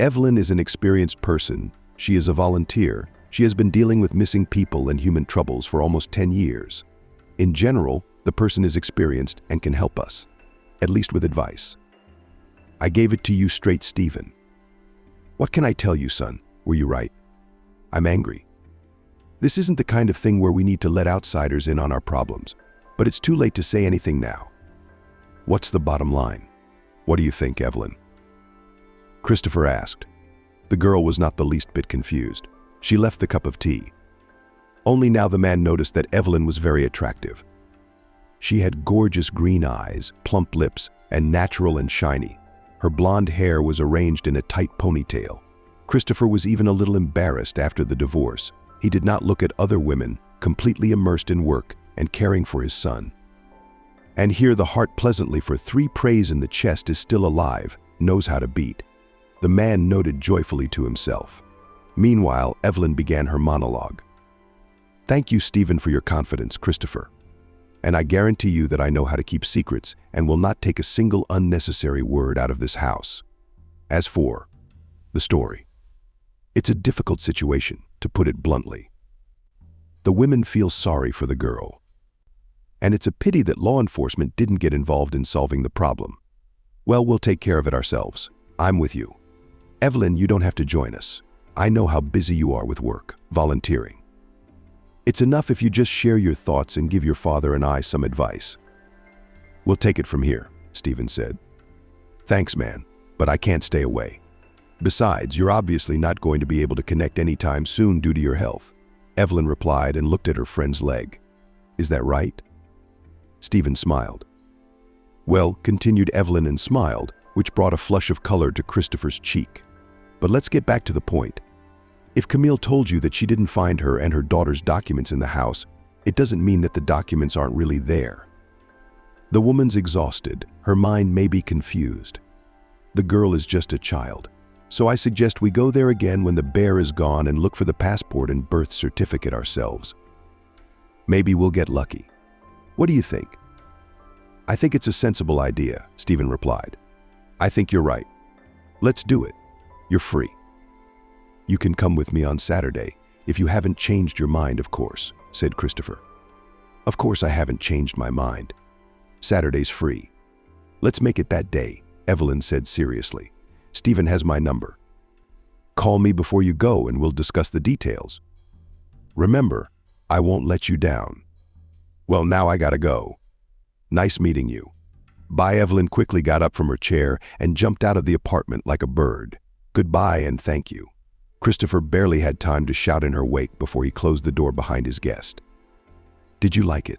Evelyn is an experienced person. She is a volunteer. She has been dealing with missing people and human troubles for almost 10 years. In general, the person is experienced and can help us, at least with advice. I gave it to you straight, Stephen. What can I tell you, son? Were you right? I'm angry. This isn't the kind of thing where we need to let outsiders in on our problems, but it's too late to say anything now. What's the bottom line? What do you think, Evelyn?" Christopher asked. The girl was not the least bit confused. She left the cup of tea. Only now the man noticed that Evelyn was very attractive. She had gorgeous green eyes, plump lips, and natural and shiny. Her blonde hair was arranged in a tight ponytail. Christopher was even a little embarrassed after the divorce. He did not look at other women, completely immersed in work and caring for his son. And here the heart pleasantly for 3 praise in the chest is still alive, knows how to beat. The man noted joyfully to himself. Meanwhile, Evelyn began her monologue. Thank you, Stephen, for your confidence, Christopher. And I guarantee you that I know how to keep secrets and will not take a single unnecessary word out of this house. As for the story, it's a difficult situation, to put it bluntly. The women feel sorry for the girl. And it's a pity that law enforcement didn't get involved in solving the problem. Well, we'll take care of it ourselves. I'm with you. Evelyn, you don't have to join us. I know how busy you are with work, volunteering. It's enough if you just share your thoughts and give your father and I some advice. We'll take it from here, Stephen said. Thanks, man, but I can't stay away. Besides, you're obviously not going to be able to connect anytime soon due to your health. Evelyn replied and looked at her friend's leg. Is that right? Stephen smiled. Well, continued Evelyn and smiled, which brought a flush of color to Christopher's cheek. But let's get back to the point. If Camille told you that she didn't find her and her daughter's documents in the house, it doesn't mean that the documents aren't really there. The woman's exhausted. Her mind may be confused. The girl is just a child. So I suggest we go there again when the bear is gone and look for the passport and birth certificate ourselves. Maybe we'll get lucky. What do you think? I think it's a sensible idea, Stephen replied. I think you're right. Let's do it. You're free. You can come with me on Saturday, if you haven't changed your mind, of course, said Christopher. Of course I haven't changed my mind. Saturday's free. Let's make it that day, Evelyn said seriously. Stephen has my number. Call me before you go and we'll discuss the details. Remember, I won't let you down. Well, now I gotta go. Nice meeting you. Bye. Evelyn quickly got up from her chair and jumped out of the apartment like a bird. Goodbye and thank you. Christopher barely had time to shout in her wake before he closed the door behind his guest. Did you like it?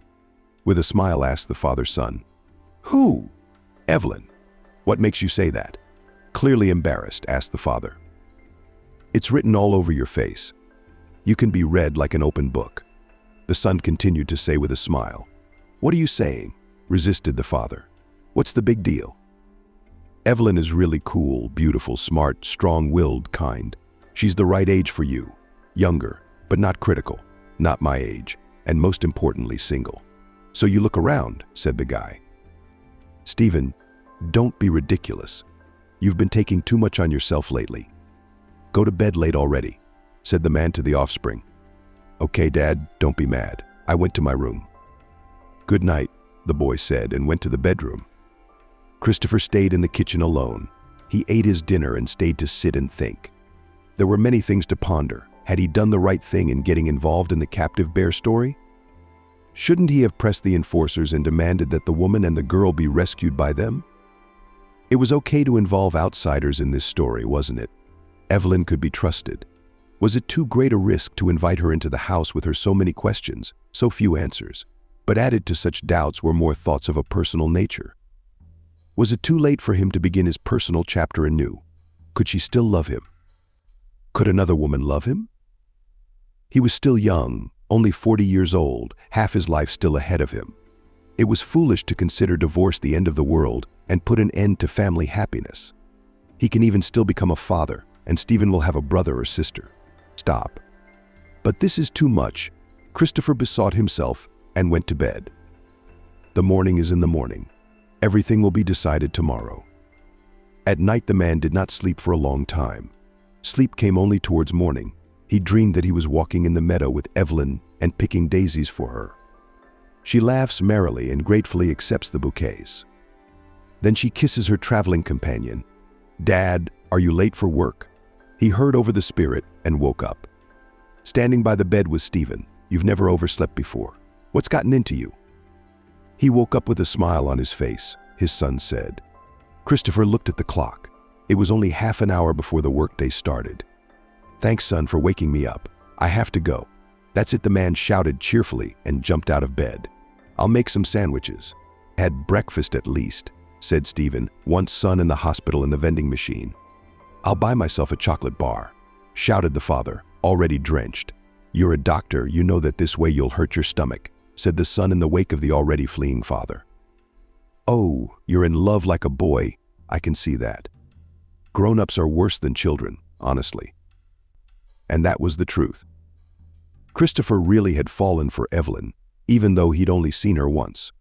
With a smile asked the father's son. Who? Evelyn. What makes you say that? Clearly embarrassed, asked the father. It's written all over your face. You can be read like an open book. The son continued to say with a smile. What are you saying? Resisted the father. What's the big deal? Evelyn is really cool, beautiful, smart, strong-willed, kind. She's the right age for you. Younger, but not critical. Not my age. And most importantly, single. So you look around, said the guy. Stephen, don't be ridiculous. You've been taking too much on yourself lately. Go to bed late already, said the man to the offspring. Okay, Dad, don't be mad. I went to my room. Good night, the boy said and went to the bedroom. Christopher stayed in the kitchen alone. He ate his dinner and stayed to sit and think. There were many things to ponder. Had he done the right thing in getting involved in the captive bear story? Shouldn't he have pressed the enforcers and demanded that the woman and the girl be rescued by them? It was okay to involve outsiders in this story, wasn't it? Evelyn could be trusted. Was it too great a risk to invite her into the house with her so many questions, so few answers? But added to such doubts were more thoughts of a personal nature. Was it too late for him to begin his personal chapter anew? Could she still love him? Could another woman love him? He was still young, only 40 years old, half his life still ahead of him. It was foolish to consider divorce the end of the world and put an end to family happiness. He can even still become a father, and Stephen will have a brother or sister. Stop. But this is too much. Christopher besought himself and went to bed. The morning is in the morning. Everything will be decided tomorrow. At night the man did not sleep for a long time. Sleep came only towards morning. He dreamed that he was walking in the meadow with Evelyn and picking daisies for her. She laughs merrily and gratefully accepts the bouquets. Then she kisses her traveling companion. Dad, are you late for work? He heard over the spirit and woke up. Standing by the bed was Stephen. You've never overslept before. What's gotten into you? He woke up with a smile on his face, his son said. Christopher looked at the clock. It was only half an hour before the workday started. Thanks, son, for waking me up. I have to go. That's it, the man shouted cheerfully and jumped out of bed. I'll make some sandwiches. Had breakfast at least, said Stephen, once son in the hospital in the vending machine. I'll buy myself a chocolate bar, shouted the father, already drenched. You're a doctor, you know that this way you'll hurt your stomach, said the son in the wake of the already fleeing father. Oh, you're in love like a boy, I can see that. Grown-ups are worse than children, honestly. And that was the truth. Christopher really had fallen for Evelyn, even though he'd only seen her once.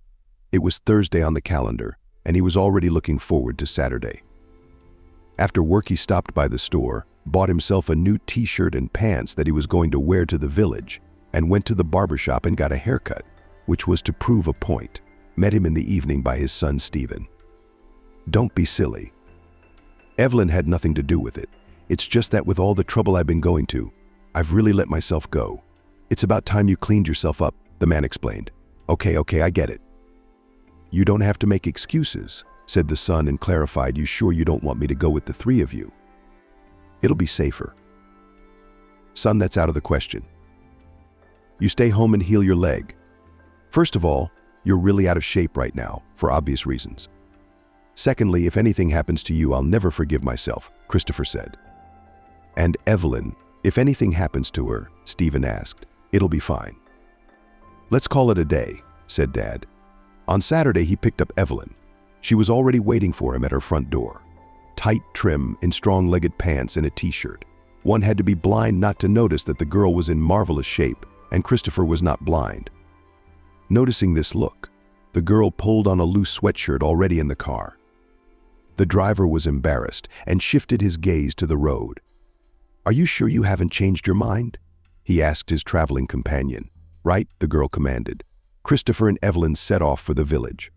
It was Thursday on the calendar, and he was already looking forward to Saturday. After work he stopped by the store, bought himself a new t-shirt and pants that he was going to wear to the village, and went to the barbershop and got a haircut, which was to prove a point. Met him in the evening by his son Stephen. Don't be silly. Evelyn had nothing to do with it. It's just that with all the trouble I've been going to, I've really let myself go. It's about time you cleaned yourself up, the man explained. Okay, I get it. You don't have to make excuses, said the son and clarified, you sure you don't want me to go with the three of you? It'll be safer. Son, that's out of the question. You stay home and heal your leg. First of all, you're really out of shape right now, for obvious reasons. Secondly, if anything happens to you, I'll never forgive myself, Christopher said. "And Evelyn, if anything happens to her," Stephen asked, "it'll be fine." "Let's call it a day," said Dad. On Saturday, he picked up Evelyn. She was already waiting for him at her front door. Tight trim, in strong-legged pants and a t-shirt. One had to be blind not to notice that the girl was in marvelous shape, and Christopher was not blind. Noticing this look, the girl pulled on a loose sweatshirt already in the car. The driver was embarrassed and shifted his gaze to the road. "Are you sure you haven't changed your mind?" he asked his traveling companion. "Right," the girl commanded. Christopher and Evelyn set off for the village.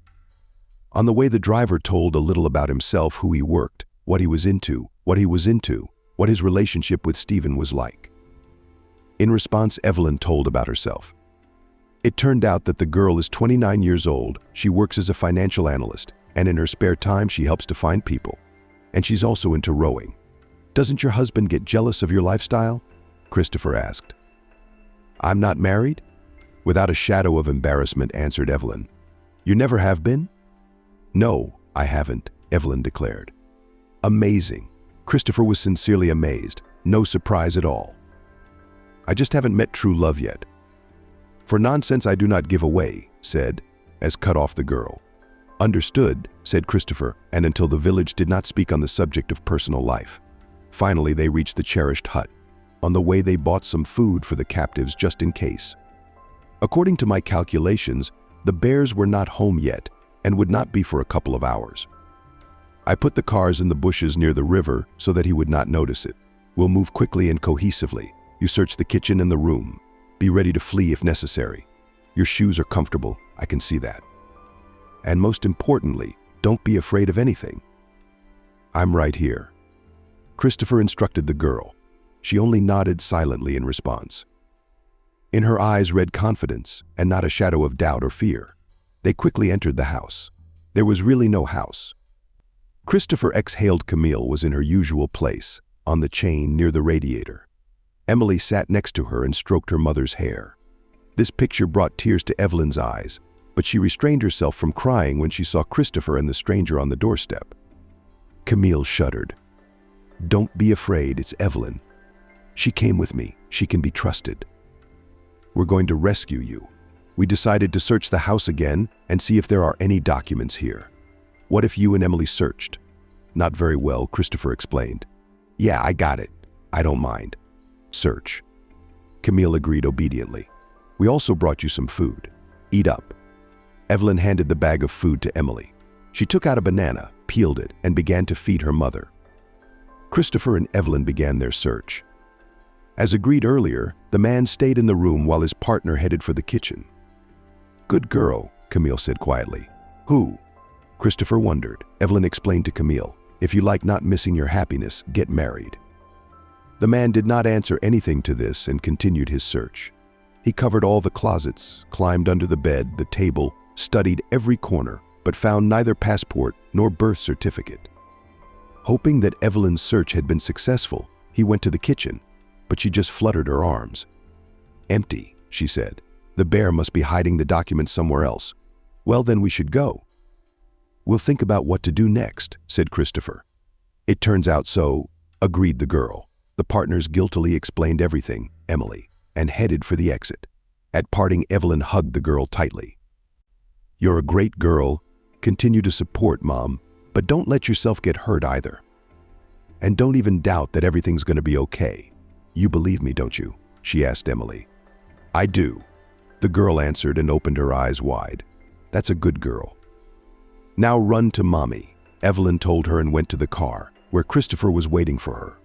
On the way, the driver told a little about himself, who he worked, what he was into, what his relationship with Stephen was like. In response, Evelyn told about herself. It turned out that the girl is 29 years old, she works as a financial analyst, and in her spare time she helps to find people. And she's also into rowing. "Doesn't your husband get jealous of your lifestyle?" Christopher asked. "I'm not married?" Without a shadow of embarrassment, answered Evelyn. "You never have been?" "No, I haven't," Evelyn declared. Amazing. Christopher was sincerely amazed. No surprise at all. "I just haven't met true love yet." "For nonsense I do not give away," said, as cut off the girl. "Understood," said Christopher, and until the village did not speak on the subject of personal life. Finally, they reached the cherished hut. On the way, they bought some food for the captives just in case. According to my calculations, the bears were not home yet and would not be for a couple of hours. I put the cars in the bushes near the river so that he would not notice it. We'll move quickly and cohesively. You search the kitchen and the room. Be ready to flee if necessary. Your shoes are comfortable, I can see that. And most importantly, don't be afraid of anything. I'm right here. Christopher instructed the girl. She only nodded silently in response. In her eyes read confidence and not a shadow of doubt or fear. They quickly entered the house. There was really no house. Christopher exhaled. Camille was in her usual place, on the chain near the radiator. Emily sat next to her and stroked her mother's hair. This picture brought tears to Evelyn's eyes, but she restrained herself from crying when she saw Christopher and the stranger on the doorstep. Camille shuddered. "Don't be afraid, it's Evelyn. She came with me, she can be trusted. We're going to rescue you. We decided to search the house again and see if there are any documents here. What if you and Emily searched?" "Not very well," Christopher explained. "Yeah, I got it. I don't mind. Search." Camille agreed obediently. "We also brought you some food. Eat up." Evelyn handed the bag of food to Emily. She took out a banana, peeled it, and began to feed her mother. Christopher and Evelyn began their search. As agreed earlier, the man stayed in the room while his partner headed for the kitchen. "Good girl," Camille said quietly. "Who?" Christopher wondered. Evelyn explained to Camille, "If you like not missing your happiness, get married." The man did not answer anything to this and continued his search. He covered all the closets, climbed under the bed, the table, studied every corner, but found neither passport nor birth certificate. Hoping that Evelyn's search had been successful, he went to the kitchen, but she just fluttered her arms. "Empty," she said. "The bear must be hiding the documents somewhere else. Well, then we should go." "We'll think about what to do next," said Christopher. "It turns out so," agreed the girl. The partners guiltily explained everything, Emily, and headed for the exit. At parting, Evelyn hugged the girl tightly. "You're a great girl. Continue to support Mom, but don't let yourself get hurt either. And don't even doubt that everything's going to be okay. You believe me, don't you?" she asked Emily. "I do," the girl answered and opened her eyes wide. "That's a good girl." "Now run to Mommy," Evelyn told her and went to the car, where Christopher was waiting for her.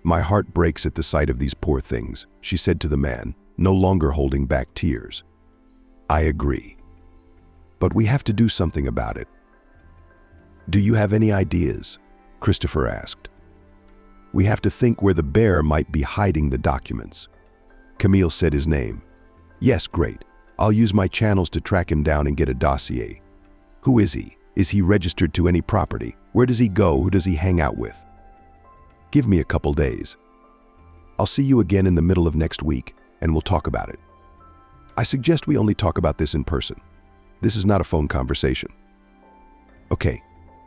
"My heart breaks at the sight of these poor things," she said to the man, no longer holding back tears. "I agree. But we have to do something about it." "Do you have any ideas?" Christopher asked. "We have to think where the bear might be hiding the documents." Camille said his name. "Yes, great. I'll use my channels to track him down and get a dossier. Who is he? Is he registered to any property? Where does he go? Who does he hang out with? Give me a couple days. I'll see you again in the middle of next week, and we'll talk about it. I suggest we only talk about this in person. This is not a phone conversation." "Okay,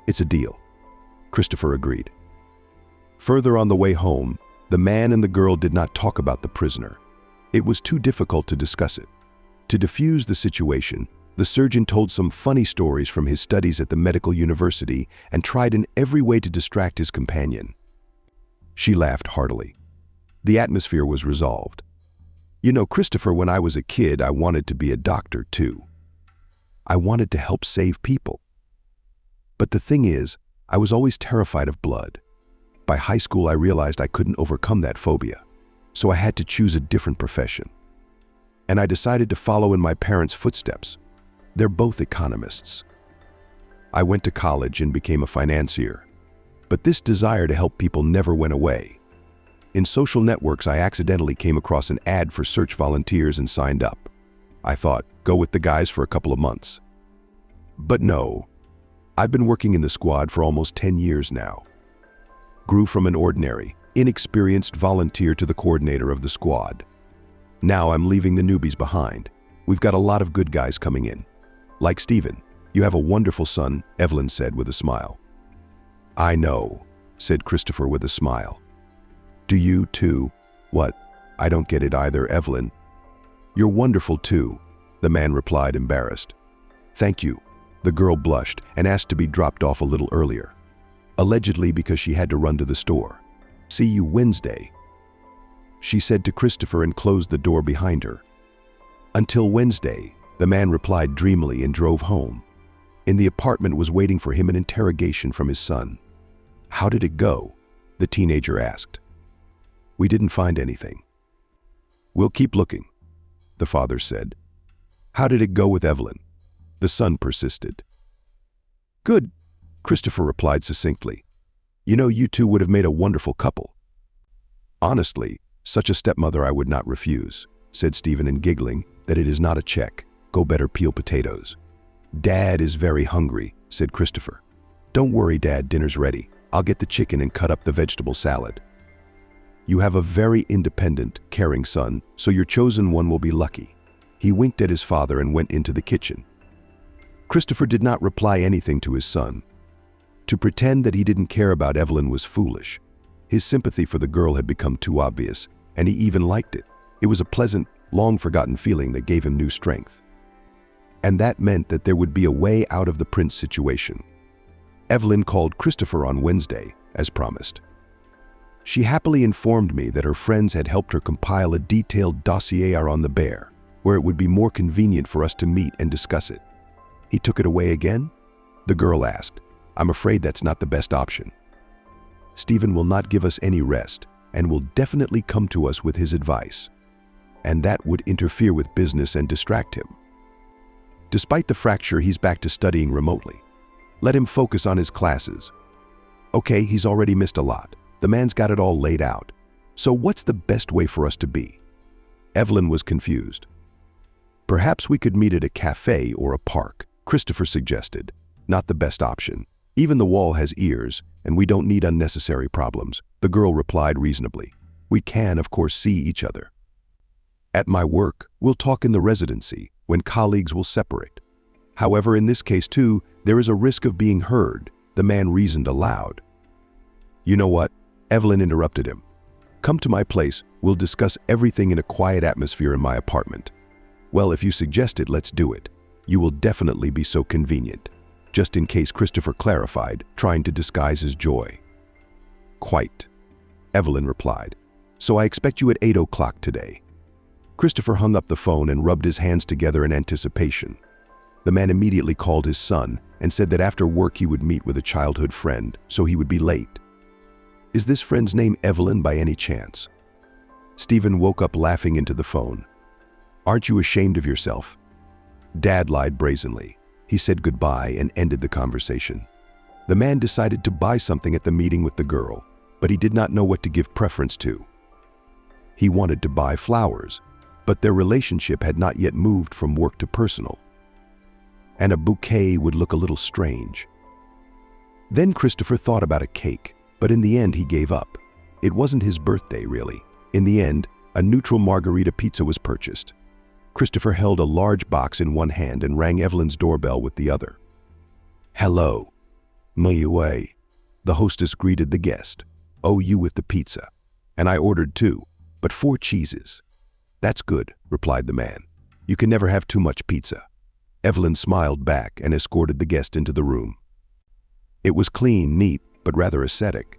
it's a deal," Christopher agreed. Further on the way home, The man and the girl did not talk about the prisoner. It was too difficult to discuss it. To diffuse the situation, the surgeon told some funny stories from his studies at the medical university and tried in every way to distract his companion. She laughed heartily. The atmosphere was resolved. You know, Christopher, when I was a kid, I wanted to be a doctor too. I wanted to help save people. But the thing is, I was always terrified of blood. By high school, I realized I couldn't overcome that phobia, so I had to choose a different profession. And I decided to follow in my parents' footsteps. They're both economists. I went to college and became a financier. But this desire to help people never went away. In social networks, I accidentally came across an ad for search volunteers and signed up. I thought, go with the guys for a couple of months. But no, I've been working in the squad for almost 10 years now. Grew from an ordinary, inexperienced volunteer to the coordinator of the squad. Now I'm leaving the newbies behind. We've got a lot of good guys coming in. Like Stephen, you have a wonderful son, Evelyn said with a smile. I know, said Christopher with a smile. Do you too? What? I don't get it either, Evelyn. You're wonderful too, the man replied, embarrassed. Thank you. The girl blushed and asked to be dropped off a little earlier, allegedly because she had to run to the store. See you Wednesday, she said to Christopher and closed the door behind her. Until Wednesday, the man replied dreamily and drove home. In the apartment was waiting for him an interrogation from his son. How did it go? The teenager asked. We didn't find anything. We'll keep looking, the father said. How did it go with Evelyn? The son persisted. Good, Christopher replied succinctly. You know, you two would have made a wonderful couple. Honestly, such a stepmother I would not refuse, said Stephen, and giggling that it is not a check. Go better peel potatoes. Dad is very hungry, said Christopher. Don't worry, Dad, dinner's ready. I'll get the chicken and cut up the vegetable salad. You have a very independent, caring son, so your chosen one will be lucky. He winked at his father and went into the kitchen. Christopher did not reply anything to his son. To pretend that he didn't care about Evelyn was foolish. His sympathy for the girl had become too obvious, and he even liked it. It was a pleasant, long-forgotten feeling that gave him new strength. And that meant that there would be a way out of the prince situation. Evelyn called Christopher on Wednesday, as promised. She happily informed me that her friends had helped her compile a detailed dossier on the bear, where it would be more convenient for us to meet and discuss it. He took it away again? The girl asked. I'm afraid that's not the best option. Stephen will not give us any rest and will definitely come to us with his advice. And that would interfere with business and distract him. Despite the fracture, he's back to studying remotely. Let him focus on his classes. Okay, he's already missed a lot. The man's got it all laid out. So what's the best way for us to be? Evelyn was confused. Perhaps we could meet at a cafe or a park, Christopher suggested. Not the best option. Even the wall has ears, and we don't need unnecessary problems, the girl replied reasonably. We can, of course, see each other. At my work, we'll talk in the residency, when colleagues will separate. However, in this case too, there is a risk of being heard, the man reasoned aloud. You know what? Evelyn interrupted him. Come to my place, we'll discuss everything in a quiet atmosphere in my apartment. Well, if you suggest it, let's do it. You will definitely be so convenient. Just in case, Christopher clarified, trying to disguise his joy. Quite, Evelyn replied. So I expect you at 8 o'clock today. Christopher hung up the phone and rubbed his hands together in anticipation. The man immediately called his son and said that after work he would meet with a childhood friend, so he would be late. Is this friend's name Evelyn by any chance? Stephen woke up laughing into the phone. Aren't you ashamed of yourself? Dad lied brazenly. He said goodbye and ended the conversation. The man decided to buy something at the meeting with the girl, but he did not know what to give preference to. He wanted to buy flowers, but their relationship had not yet moved from work to personal. And a bouquet would look a little strange. Then Christopher thought about a cake, but in the end he gave up. It wasn't his birthday, really. In the end, a neutral margarita pizza was purchased. Christopher held a large box in one hand and rang Evelyn's doorbell with the other. Hello. The hostess greeted the guest. Oh, you with the pizza. And I ordered 2, but 4 cheeses. That's good, replied the man. You can never have too much pizza. Evelyn smiled back and escorted the guest into the room. It was clean, neat, but rather ascetic.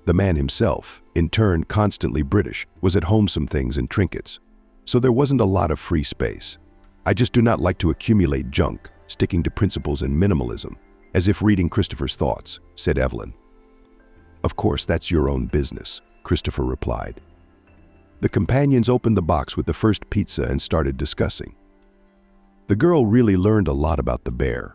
The man himself, in turn constantly British, was at home some things and trinkets, so there wasn't a lot of free space. I just do not like to accumulate junk, sticking to principles and minimalism, as if reading Christopher's thoughts, said Evelyn. Of course, that's your own business, Christopher replied. The companions opened the box with the first pizza and started discussing. The girl really learned a lot about the bear.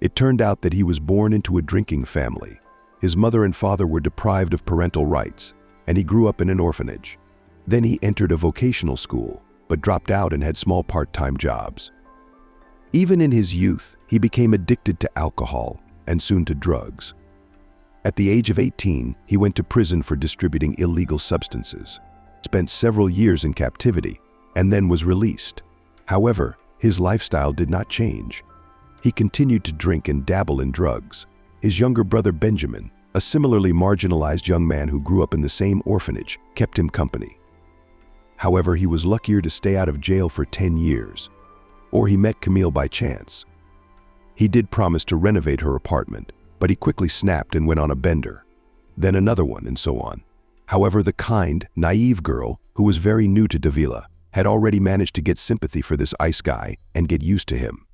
It turned out that he was born into a drinking family. His mother and father were deprived of parental rights, and he grew up in an orphanage. Then he entered a vocational school, but dropped out and had small part-time jobs. Even in his youth, he became addicted to alcohol and soon to drugs. At the age of 18, he went to prison for distributing illegal substances, spent several years in captivity, and then was released. However, his lifestyle did not change. He continued to drink and dabble in drugs. His younger brother Benjamin, a similarly marginalized young man who grew up in the same orphanage, kept him company. However, he was luckier to stay out of jail for 10 years. Or he met Camille by chance. He did promise to renovate her apartment, but he quickly snapped and went on a bender. Then another one, and so on. However, the kind, naive girl, who was very new to Davila, had already managed to get sympathy for this ice guy and get used to him.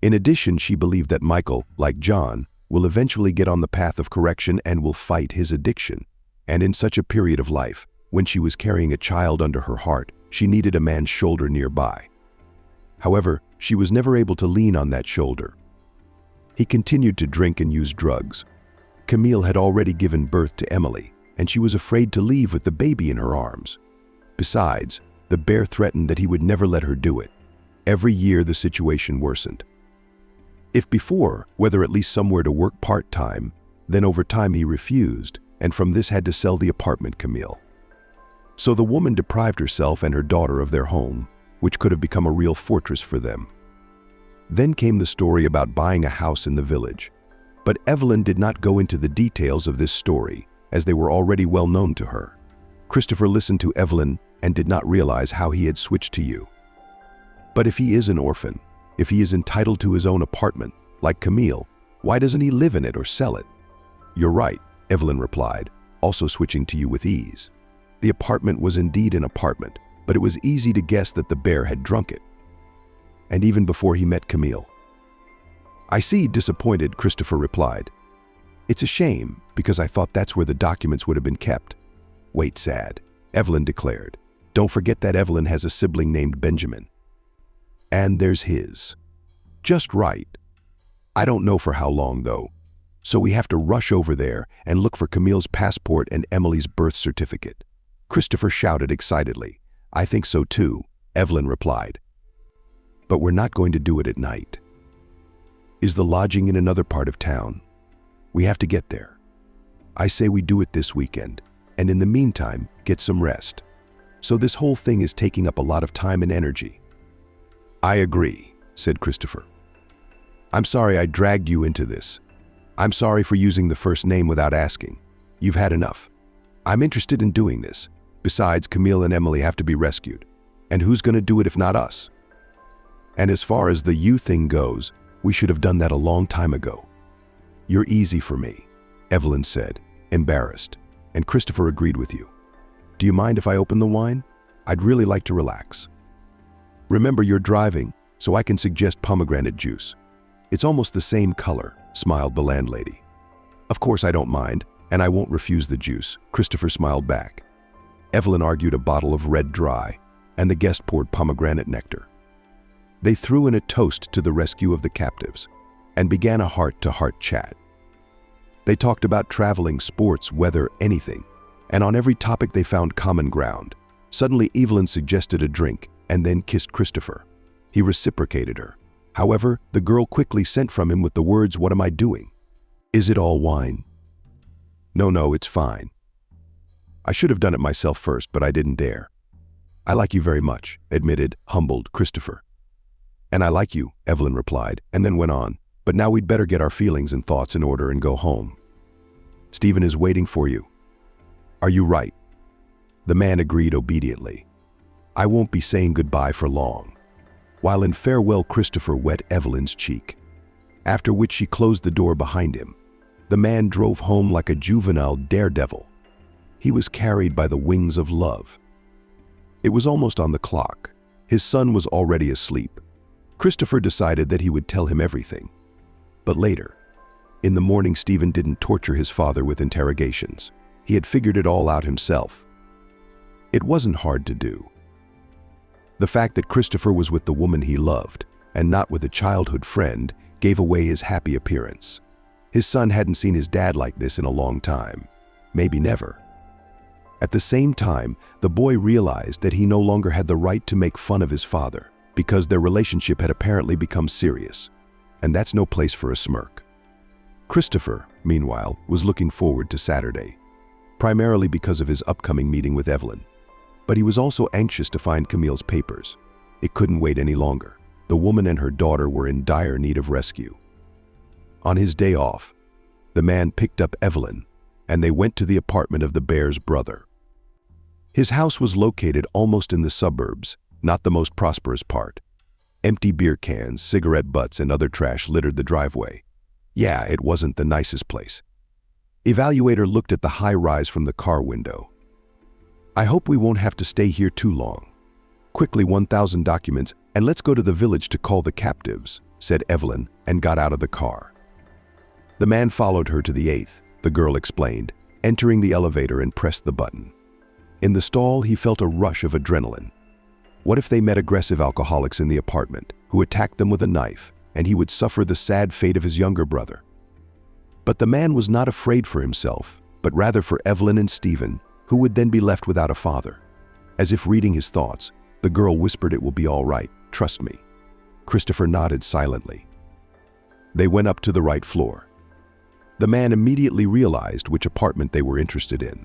In addition, she believed that Michael, like John, will eventually get on the path of correction and will fight his addiction. And in such a period of life, when she was carrying a child under her heart, she needed a man's shoulder nearby. However, she was never able to lean on that shoulder. He continued to drink and use drugs. Camille had already given birth to Emily, and she was afraid to leave with the baby in her arms. Besides, the bear threatened that he would never let her do it. Every year the situation worsened. If before, whether at least somewhere to work part-time, then over time he refused, and from this had to sell the apartment Camille. So the woman deprived herself and her daughter of their home, which could have become a real fortress for them. Then came the story about buying a house in the village. But Evelyn did not go into the details of this story, as they were already well known to her. Christopher listened to Evelyn and did not realize how he had switched to you. But if he is an orphan, if he is entitled to his own apartment, like Camille, why doesn't he live in it or sell it? You're right, Evelyn replied, also switching to you with ease. The apartment was indeed an apartment, but it was easy to guess that the bear had drunk it. And even before he met Camille. I see, disappointed, Christopher replied. It's a shame, because I thought that's where the documents would have been kept. Wait, sad, Evelyn declared. Don't forget that Evelyn has a sibling named Benjamin. And there's his. Just right. I don't know for how long, though. So we have to rush over there and look for Camille's passport and Emily's birth certificate. Christopher shouted excitedly. I think so too, Evelyn replied. But we're not going to do it at night. Is the lodging in another part of town? We have to get there. I say we do it this weekend, and in the meantime, get some rest. So this whole thing is taking up a lot of time and energy. I agree, said Christopher. I'm sorry I dragged you into this. I'm sorry for using the first name without asking. You've had enough. I'm interested in doing this. Besides, Camille and Emily have to be rescued. And who's going to do it if not us? And as far as the you thing goes, we should have done that a long time ago. You're easy for me, Evelyn said, embarrassed, and Christopher agreed with you. Do you mind if I open the wine? I'd really like to relax. Remember, you're driving, so I can suggest pomegranate juice. It's almost the same color, smiled the landlady. Of course I don't mind, and I won't refuse the juice, Christopher smiled back. Evelyn argued a bottle of red dry, and the guest poured pomegranate nectar. They threw in a toast to the rescue of the captives, and began a heart-to-heart chat. They talked about traveling, sports, weather, anything, and on every topic they found common ground. Suddenly Evelyn suggested a drink, and then kissed Christopher. He reciprocated her. However, the girl quickly sent from him with the words, "What am I doing? Is it all wine?" No, it's fine. I should have done it myself first, but I didn't dare. I like you very much, admitted, humbled Christopher. And I like you, Evelyn replied, and then went on. But now we'd better get our feelings and thoughts in order and go home. Stephen is waiting for you. Are you right? The man agreed obediently. "I won't be saying goodbye for long." While in farewell, Christopher wet Evelyn's cheek, after which she closed the door behind him. The man drove home like a juvenile daredevil. He was carried by the wings of love. It was almost on the clock. His son was already asleep. Christopher decided that he would tell him everything. But later, in the morning, Stephen didn't torture his father with interrogations. He had figured it all out himself. It wasn't hard to do. The fact that Christopher was with the woman he loved, and not with a childhood friend, gave away his happy appearance. His son hadn't seen his dad like this in a long time. Maybe never. At the same time, the boy realized that he no longer had the right to make fun of his father, because their relationship had apparently become serious. And that's no place for a smirk. Christopher, meanwhile, was looking forward to Saturday, primarily because of his upcoming meeting with Evelyn. But he was also anxious to find Camille's papers. It couldn't wait any longer. The woman and her daughter were in dire need of rescue. On his day off, the man picked up Evelyn, and they went to the apartment of the bear's brother. His house was located almost in the suburbs, not the most prosperous part. Empty beer cans, cigarette butts, and other trash littered the driveway. Yeah, it wasn't the nicest place. Evaluator looked at the high rise from the car window. "I hope we won't have to stay here too long. Quickly, 1,000 documents, and let's go to the village to call the captives," said Evelyn, and got out of the car. The man followed her to the 8th, the girl explained, entering the elevator and pressed the button. In the stall, he felt a rush of adrenaline. What if they met aggressive alcoholics in the apartment, who attacked them with a knife, and he would suffer the sad fate of his younger brother? But the man was not afraid for himself, but rather for Evelyn and Stephen, who would then be left without a father. As if reading his thoughts, the girl whispered, "It will be all right, trust me." Christopher nodded silently. They went up to the right floor. The man immediately realized which apartment they were interested in.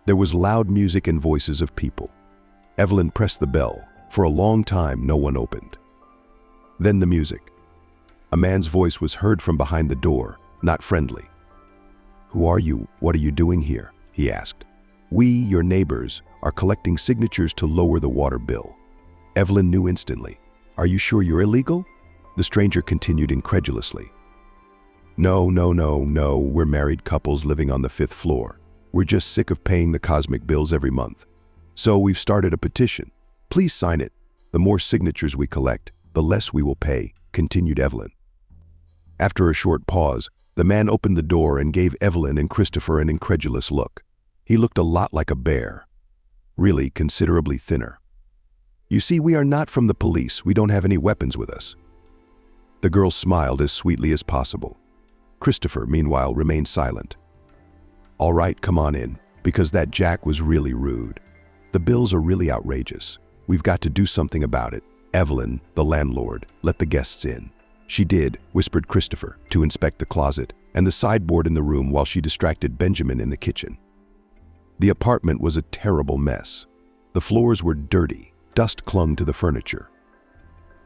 There was loud music and voices of people. Evelyn pressed the bell. For a long time, no one opened. Then the music. A man's voice was heard from behind the door, not friendly. "Who are you? What are you doing here?" he asked. "We, your neighbors, are collecting signatures to lower the water bill." Evelyn knew instantly. "Are you sure you're illegal?" The stranger continued incredulously. No, we're married couples living on the 5th floor. We're just sick of paying the cosmic bills every month. So we've started a petition. Please sign it. The more signatures we collect, the less we will pay," continued Evelyn. After a short pause, the man opened the door and gave Evelyn and Christopher an incredulous look. He looked a lot like a bear. Really considerably thinner. "You see, we are not from the police. We don't have any weapons with us." The girl smiled as sweetly as possible. Christopher, meanwhile, remained silent. "All right, come on in, because that Jack was really rude. The bills are really outrageous. We've got to do something about it. Evelyn, the landlord, let the guests in." "She did," whispered Christopher, to inspect the closet and the sideboard in the room while she distracted Benjamin in the kitchen. The apartment was a terrible mess. The floors were dirty, dust clung to the furniture.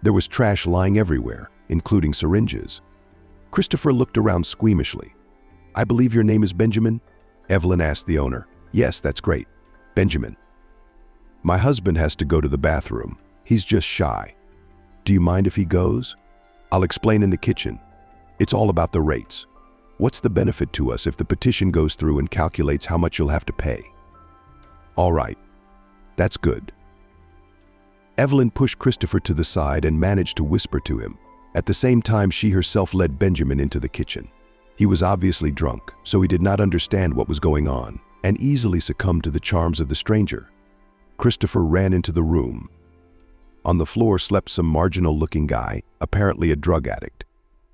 There was trash lying everywhere, including syringes. Christopher looked around squeamishly. "I believe your name is Benjamin?" Evelyn asked the owner. "Yes, that's great. Benjamin. My husband has to go to the bathroom. He's just shy. Do you mind if he goes? I'll explain in the kitchen. It's all about the rates. What's the benefit to us if the petition goes through and calculates how much you'll have to pay?" "All right. That's good." Evelyn pushed Christopher to the side and managed to whisper to him. At the same time, she herself led Benjamin into the kitchen. He was obviously drunk, so he did not understand what was going on, and easily succumbed to the charms of the stranger. Christopher ran into the room. On the floor slept some marginal-looking guy, apparently a drug addict.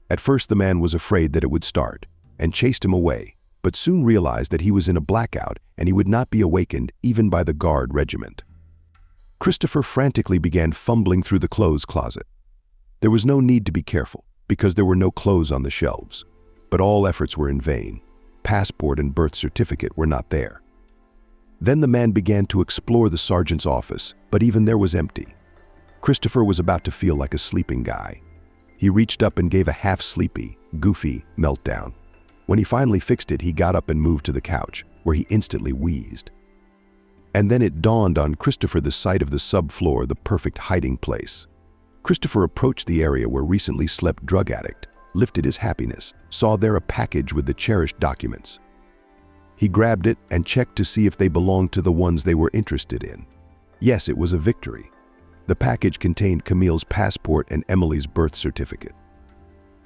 At first, the man was afraid that it would start, and chased him away, but soon realized that he was in a blackout and he would not be awakened even by the guard regiment. Christopher frantically began fumbling through the clothes closet. There was no need to be careful, because there were no clothes on the shelves. But all efforts were in vain. Passport and birth certificate were not there. Then the man began to explore the sergeant's office, but even there was empty. Christopher was about to feel like a sleeping guy. He reached up and gave a half-sleepy, goofy meltdown. When he finally fixed it, he got up and moved to the couch, where he instantly wheezed. And then it dawned on Christopher the site of the subfloor, the perfect hiding place. Christopher approached the area where recently slept drug addict, lifted his happiness, saw there a package with the cherished documents. He grabbed it and checked to see if they belonged to the ones they were interested in. Yes, it was a victory. The package contained Camille's passport and Emily's birth certificate.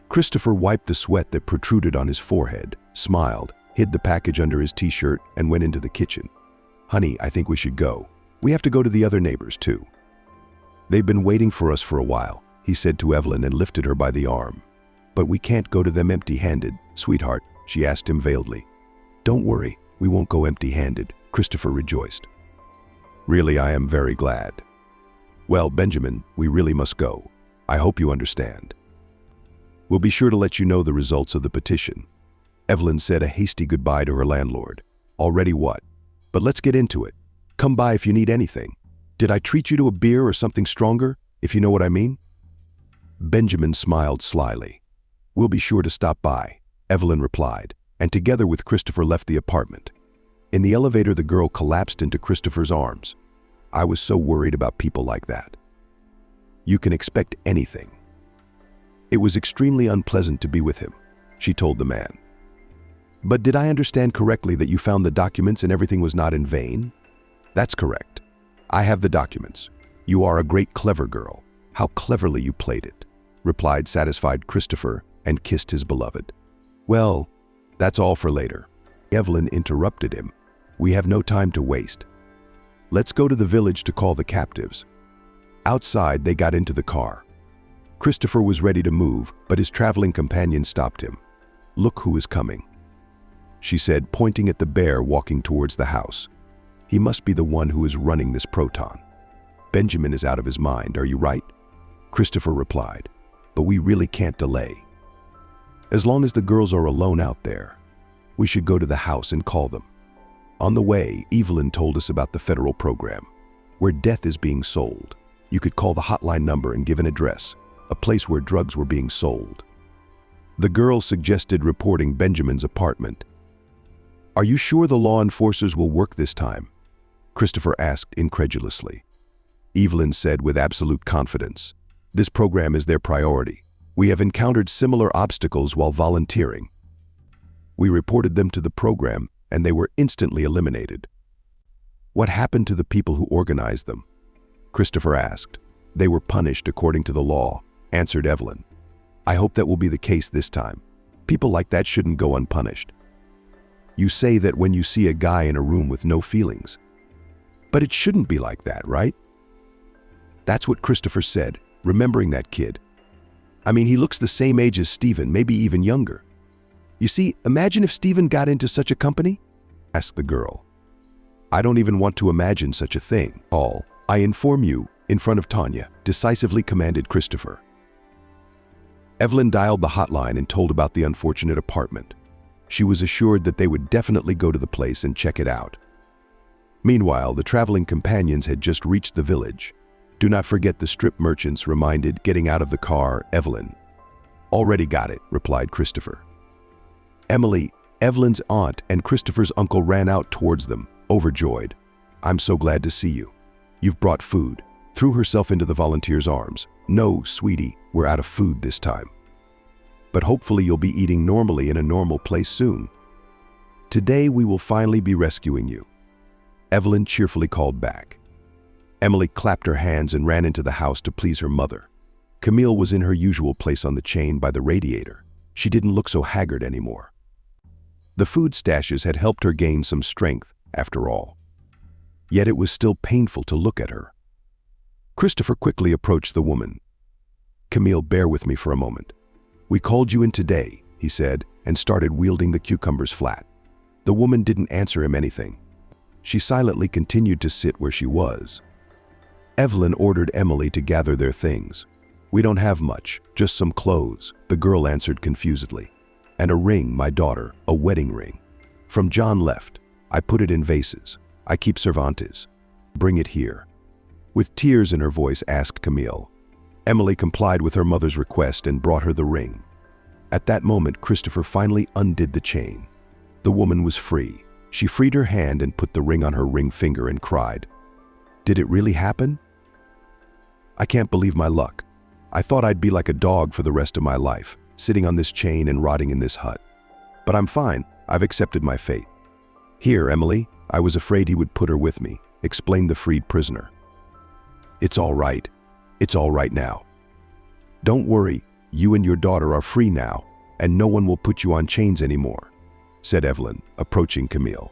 Christopher wiped the sweat that protruded on his forehead, smiled, hid the package under his t-shirt, and went into the kitchen. "Honey, I think we should go. We have to go to the other neighbors, too." "They've been waiting for us for a while," he said to Evelyn and lifted her by the arm. "But we can't go to them empty-handed, sweetheart," she asked him veiledly. "Don't worry, we won't go empty-handed," Christopher rejoiced. "Really, I am very glad." "Well, Benjamin, we really must go. I hope you understand. We'll be sure to let you know the results of the petition." Evelyn said a hasty goodbye to her landlord. "Already what? But let's get into it. Come by if you need anything. Did I treat you to a beer or something stronger, if you know what I mean?" Benjamin smiled slyly. "We'll be sure to stop by," Evelyn replied, and together with Christopher left the apartment. In the elevator, the girl collapsed into Christopher's arms. "I was so worried about people like that." "You can expect anything." "It was extremely unpleasant to be with him," she told the man. "But did I understand correctly that you found the documents and everything was not in vain?" "That's correct. I have the documents. You are a great clever girl. How cleverly you played it," replied satisfied Christopher and kissed his beloved. "Well, that's all for later." Evelyn interrupted him. "We have no time to waste. Let's go to the village to call the captives." Outside, they got into the car. Christopher was ready to move, but his traveling companion stopped him. "Look who is coming," she said, pointing at the bear walking towards the house. "He must be the one who is running this proton. Benjamin is out of his mind, are you right?" Christopher replied, "But we really can't delay. As long as the girls are alone out there, we should go to the house and call them." On the way, Evelyn told us about the federal program, where death is being sold. You could call the hotline number and give an address, a place where drugs were being sold. The girl suggested reporting Benjamin's apartment. "Are you sure the law enforcers will work this time?" Christopher asked incredulously. Evelyn said with absolute confidence, "This program is their priority. We have encountered similar obstacles while volunteering. We reported them to the program, and they were instantly eliminated." "What happened to the people who organized them?" Christopher asked. "They were punished according to the law," answered Evelyn. "I hope that will be the case this time. People like that shouldn't go unpunished." "You say that when you see a guy in a room with no feelings. But it shouldn't be like that, right?" That's what Christopher said, remembering that kid. "I mean, he looks the same age as Stephen, maybe even younger. You see, imagine if Stephen got into such a company?" asked the girl. "I don't even want to imagine such a thing. All, I inform you, in front of Tanya," decisively commanded Christopher. Evelyn dialed the hotline and told about the unfortunate apartment. She was assured that they would definitely go to the place and check it out. Meanwhile, the traveling companions had just reached the village. "Do not forget the strip merchants," reminded, getting out of the car, Evelyn. "Already got it," replied Christopher. Emily, Evelyn's aunt, and Christopher's uncle ran out towards them, overjoyed. "I'm so glad to see you. You've brought food," threw herself into the volunteer's arms. "No, sweetie, we're out of food this time. But hopefully you'll be eating normally in a normal place soon. Today we will finally be rescuing you," Evelyn cheerfully called back. Emily clapped her hands and ran into the house to please her mother. Camille was in her usual place on the chain by the radiator. She didn't look so haggard anymore. The food stashes had helped her gain some strength, after all. Yet it was still painful to look at her. Christopher quickly approached the woman. "Camille, bear with me for a moment. We called you in today," he said, and started wielding the cucumbers flat. The woman didn't answer him anything. She silently continued to sit where she was. Evelyn ordered Emily to gather their things. "We don't have much, just some clothes," the girl answered confusedly. "And a ring, my daughter, a wedding ring. From John left. I put it in vases. I keep Cervantes. Bring it here." With tears in her voice, asked Camille. Emily complied with her mother's request and brought her the ring. At that moment, Christopher finally undid the chain. The woman was free. She freed her hand and put the ring on her ring finger and cried. Did it really happen? I can't believe my luck. I thought I'd be like a dog for the rest of my life, sitting on this chain and rotting in this hut. But I'm fine. I've accepted my fate. Here, Emily, I was afraid he would put her with me, explained the freed prisoner. It's all right. It's all right now. Don't worry, you and your daughter are free now, and no one will put you on chains anymore, said Evelyn, approaching Camille.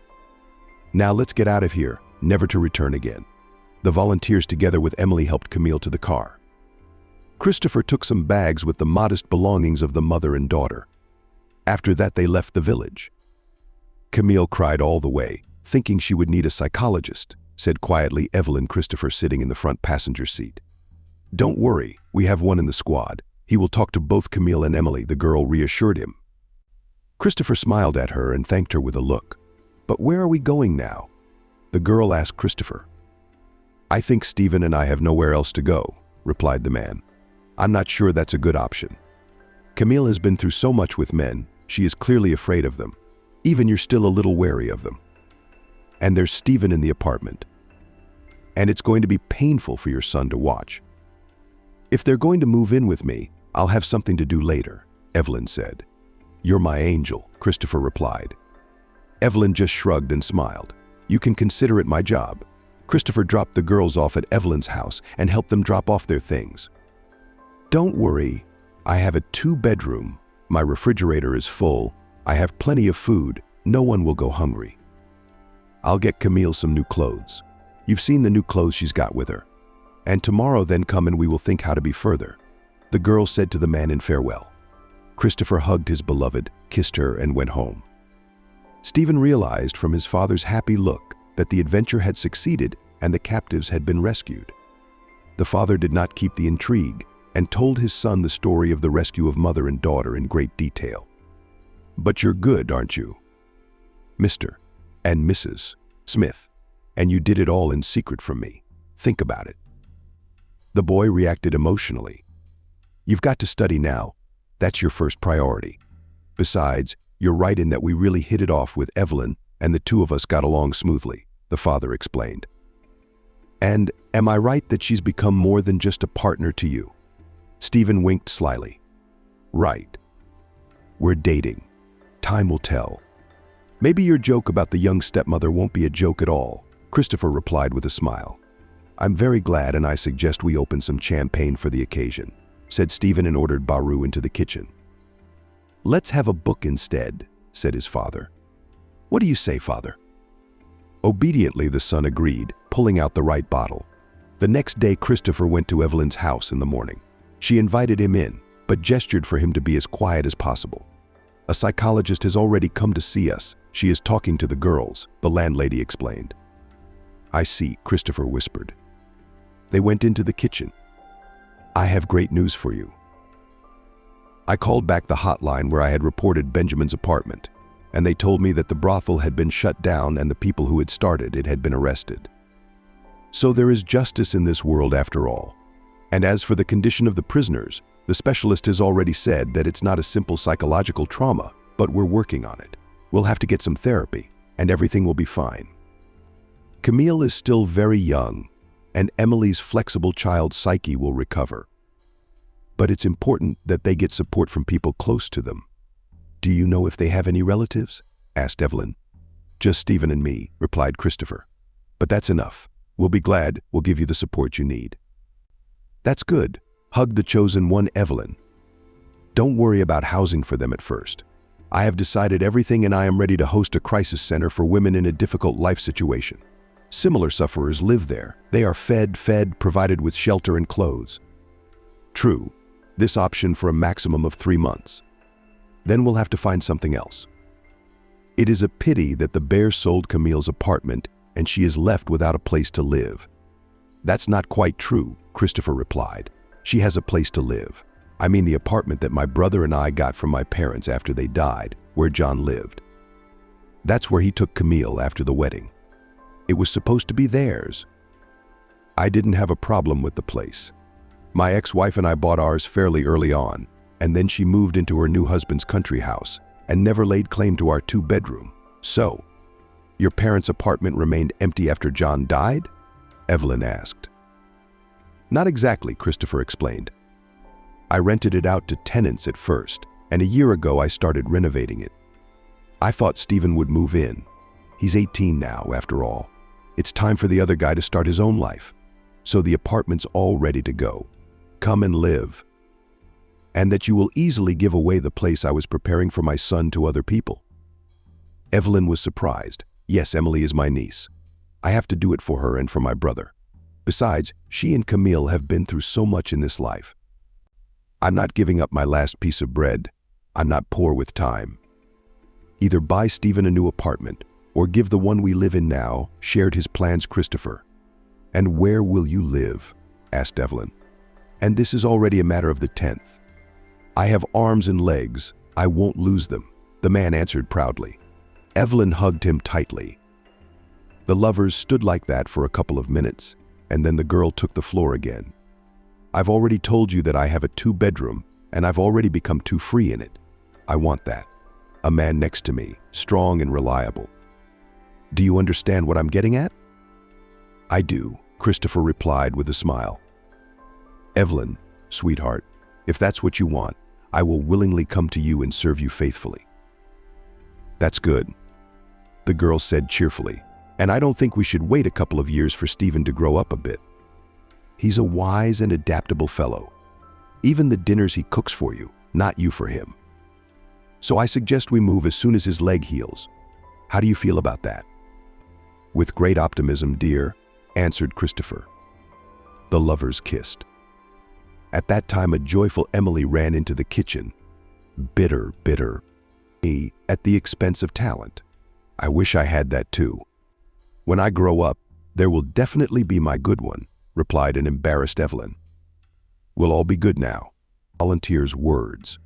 Now let's get out of here, never to return again. The volunteers together with Emily helped Camille to the car. Christopher took some bags with the modest belongings of the mother and daughter. After that, they left the village. Camille cried all the way, thinking she would need a psychologist, said quietly Evelyn, Christopher sitting in the front passenger seat. Don't worry, we have one in the squad. He will talk to both Camille and Emily, the girl reassured him. Christopher smiled at her and thanked her with a look. But where are we going now? The girl asked Christopher. I think Stephen and I have nowhere else to go, replied the man. I'm not sure that's a good option. Camille has been through so much with men, she is clearly afraid of them. Even you're still a little wary of them. And there's Stephen in the apartment. And it's going to be painful for your son to watch. If they're going to move in with me, I'll have something to do later, Evelyn said. You're my angel, Christopher replied. Evelyn just shrugged and smiled. You can consider it my job. Christopher dropped the girls off at Evelyn's house and helped them drop off their things. Don't worry, I have a 2-bedroom. My refrigerator is full. I have plenty of food. No one will go hungry. I'll get Camille some new clothes. You've seen the new clothes she's got with her. And tomorrow then come and we will think how to be further, the girl said to the man in farewell. Christopher hugged his beloved, kissed her, and went home. Stephen realized from his father's happy look that the adventure had succeeded and the captives had been rescued. The father did not keep the intrigue and told his son the story of the rescue of mother and daughter in great detail. But you're good, aren't you, Mr. and Mrs. Smith, and you did it all in secret from me. Think about it. The boy reacted emotionally. You've got to study now. That's your first priority. Besides, you're right in that we really hit it off with Evelyn and the two of us got along smoothly, the father explained. And am I right that she's become more than just a partner to you? Stephen winked slyly. Right. We're dating. Time will tell. Maybe your joke about the young stepmother won't be a joke at all, Christopher replied with a smile. I'm very glad and I suggest we open some champagne for the occasion, said Stephen and ordered Baru into the kitchen. Let's have a book instead, said his father. What do you say, father? Obediently, the son agreed, pulling out the right bottle. The next day, Christopher went to Evelyn's house in the morning. She invited him in, but gestured for him to be as quiet as possible. A psychologist has already come to see us. She is talking to the girls, the landlady explained. I see, Christopher whispered. They went into the kitchen. I have great news for you. I called back the hotline where I had reported Benjamin's apartment, and they told me that the brothel had been shut down and the people who had started it had been arrested. So there is justice in this world after all. And as for the condition of the prisoners, the specialist has already said that it's not a simple psychological trauma, but we're working on it. We'll have to get some therapy, and everything will be fine. Camille is still very young, and Emily's flexible child psyche will recover. But it's important that they get support from people close to them. Do you know if they have any relatives? Asked Evelyn. Just Stephen and me, replied Christopher. But that's enough. We'll be glad. We'll give you the support you need. That's good, hugged the chosen one, Evelyn. Don't worry about housing for them at first. I have decided everything and I am ready to host a crisis center for women in a difficult life situation. Similar sufferers live there. They are fed, provided with shelter and clothes. True, this option for a maximum of 3 months. Then we'll have to find something else. It is a pity that the bear sold Camille's apartment and she is left without a place to live. That's not quite true, Christopher replied. She has a place to live. I mean the apartment that my brother and I got from my parents after they died, where John lived. That's where he took Camille after the wedding. It was supposed to be theirs. I didn't have a problem with the place. My ex-wife and I bought ours fairly early on, and then she moved into her new husband's country house and never laid claim to our 2-bedroom. So, Your parents' apartment remained empty after John died? Evelyn asked. Not exactly, Christopher explained. I rented it out to tenants at first, and a year ago I started renovating it. I thought Stephen would move in. He's 18 now, after all. It's time for the other guy to start his own life. So the apartment's all ready to go. Come and live. And that you will easily give away the place I was preparing for my son to other people. Evelyn was surprised. Yes, Emily is my niece. I have to do it for her and for my brother. Besides, she and Camille have been through so much in this life. I'm not giving up my last piece of bread. I'm not poor with time. Either buy Stephen a new apartment or give the one we live in now, shared his plans Christopher. And where will you live? Asked Evelyn. And this is already a matter of the 10th. I have arms and legs. I won't lose them, the man answered proudly. Evelyn hugged him tightly. The lovers stood like that for a couple of minutes, and then the girl took the floor again. I've already told you that I have a 2-bedroom, and I've already become too free in it. I want that. A man next to me, strong and reliable. Do you understand what I'm getting at? I do, Christopher replied with a smile. Evelyn, sweetheart, if that's what you want, I will willingly come to you and serve you faithfully. That's good, the girl said cheerfully, and I don't think we should wait a couple of years for Stephen to grow up a bit. He's a wise and adaptable fellow. Even the dinners he cooks for you, not you for him. So I suggest we move as soon as his leg heals. How do you feel about that? With great optimism, dear, answered Christopher. The lovers kissed. At that time, a joyful Emily ran into the kitchen. Bitter, at the expense of talent. I wish I had that too. When I grow up, there will definitely be my good one, replied an embarrassed Evelyn. We'll all be good now. Volunteers' words.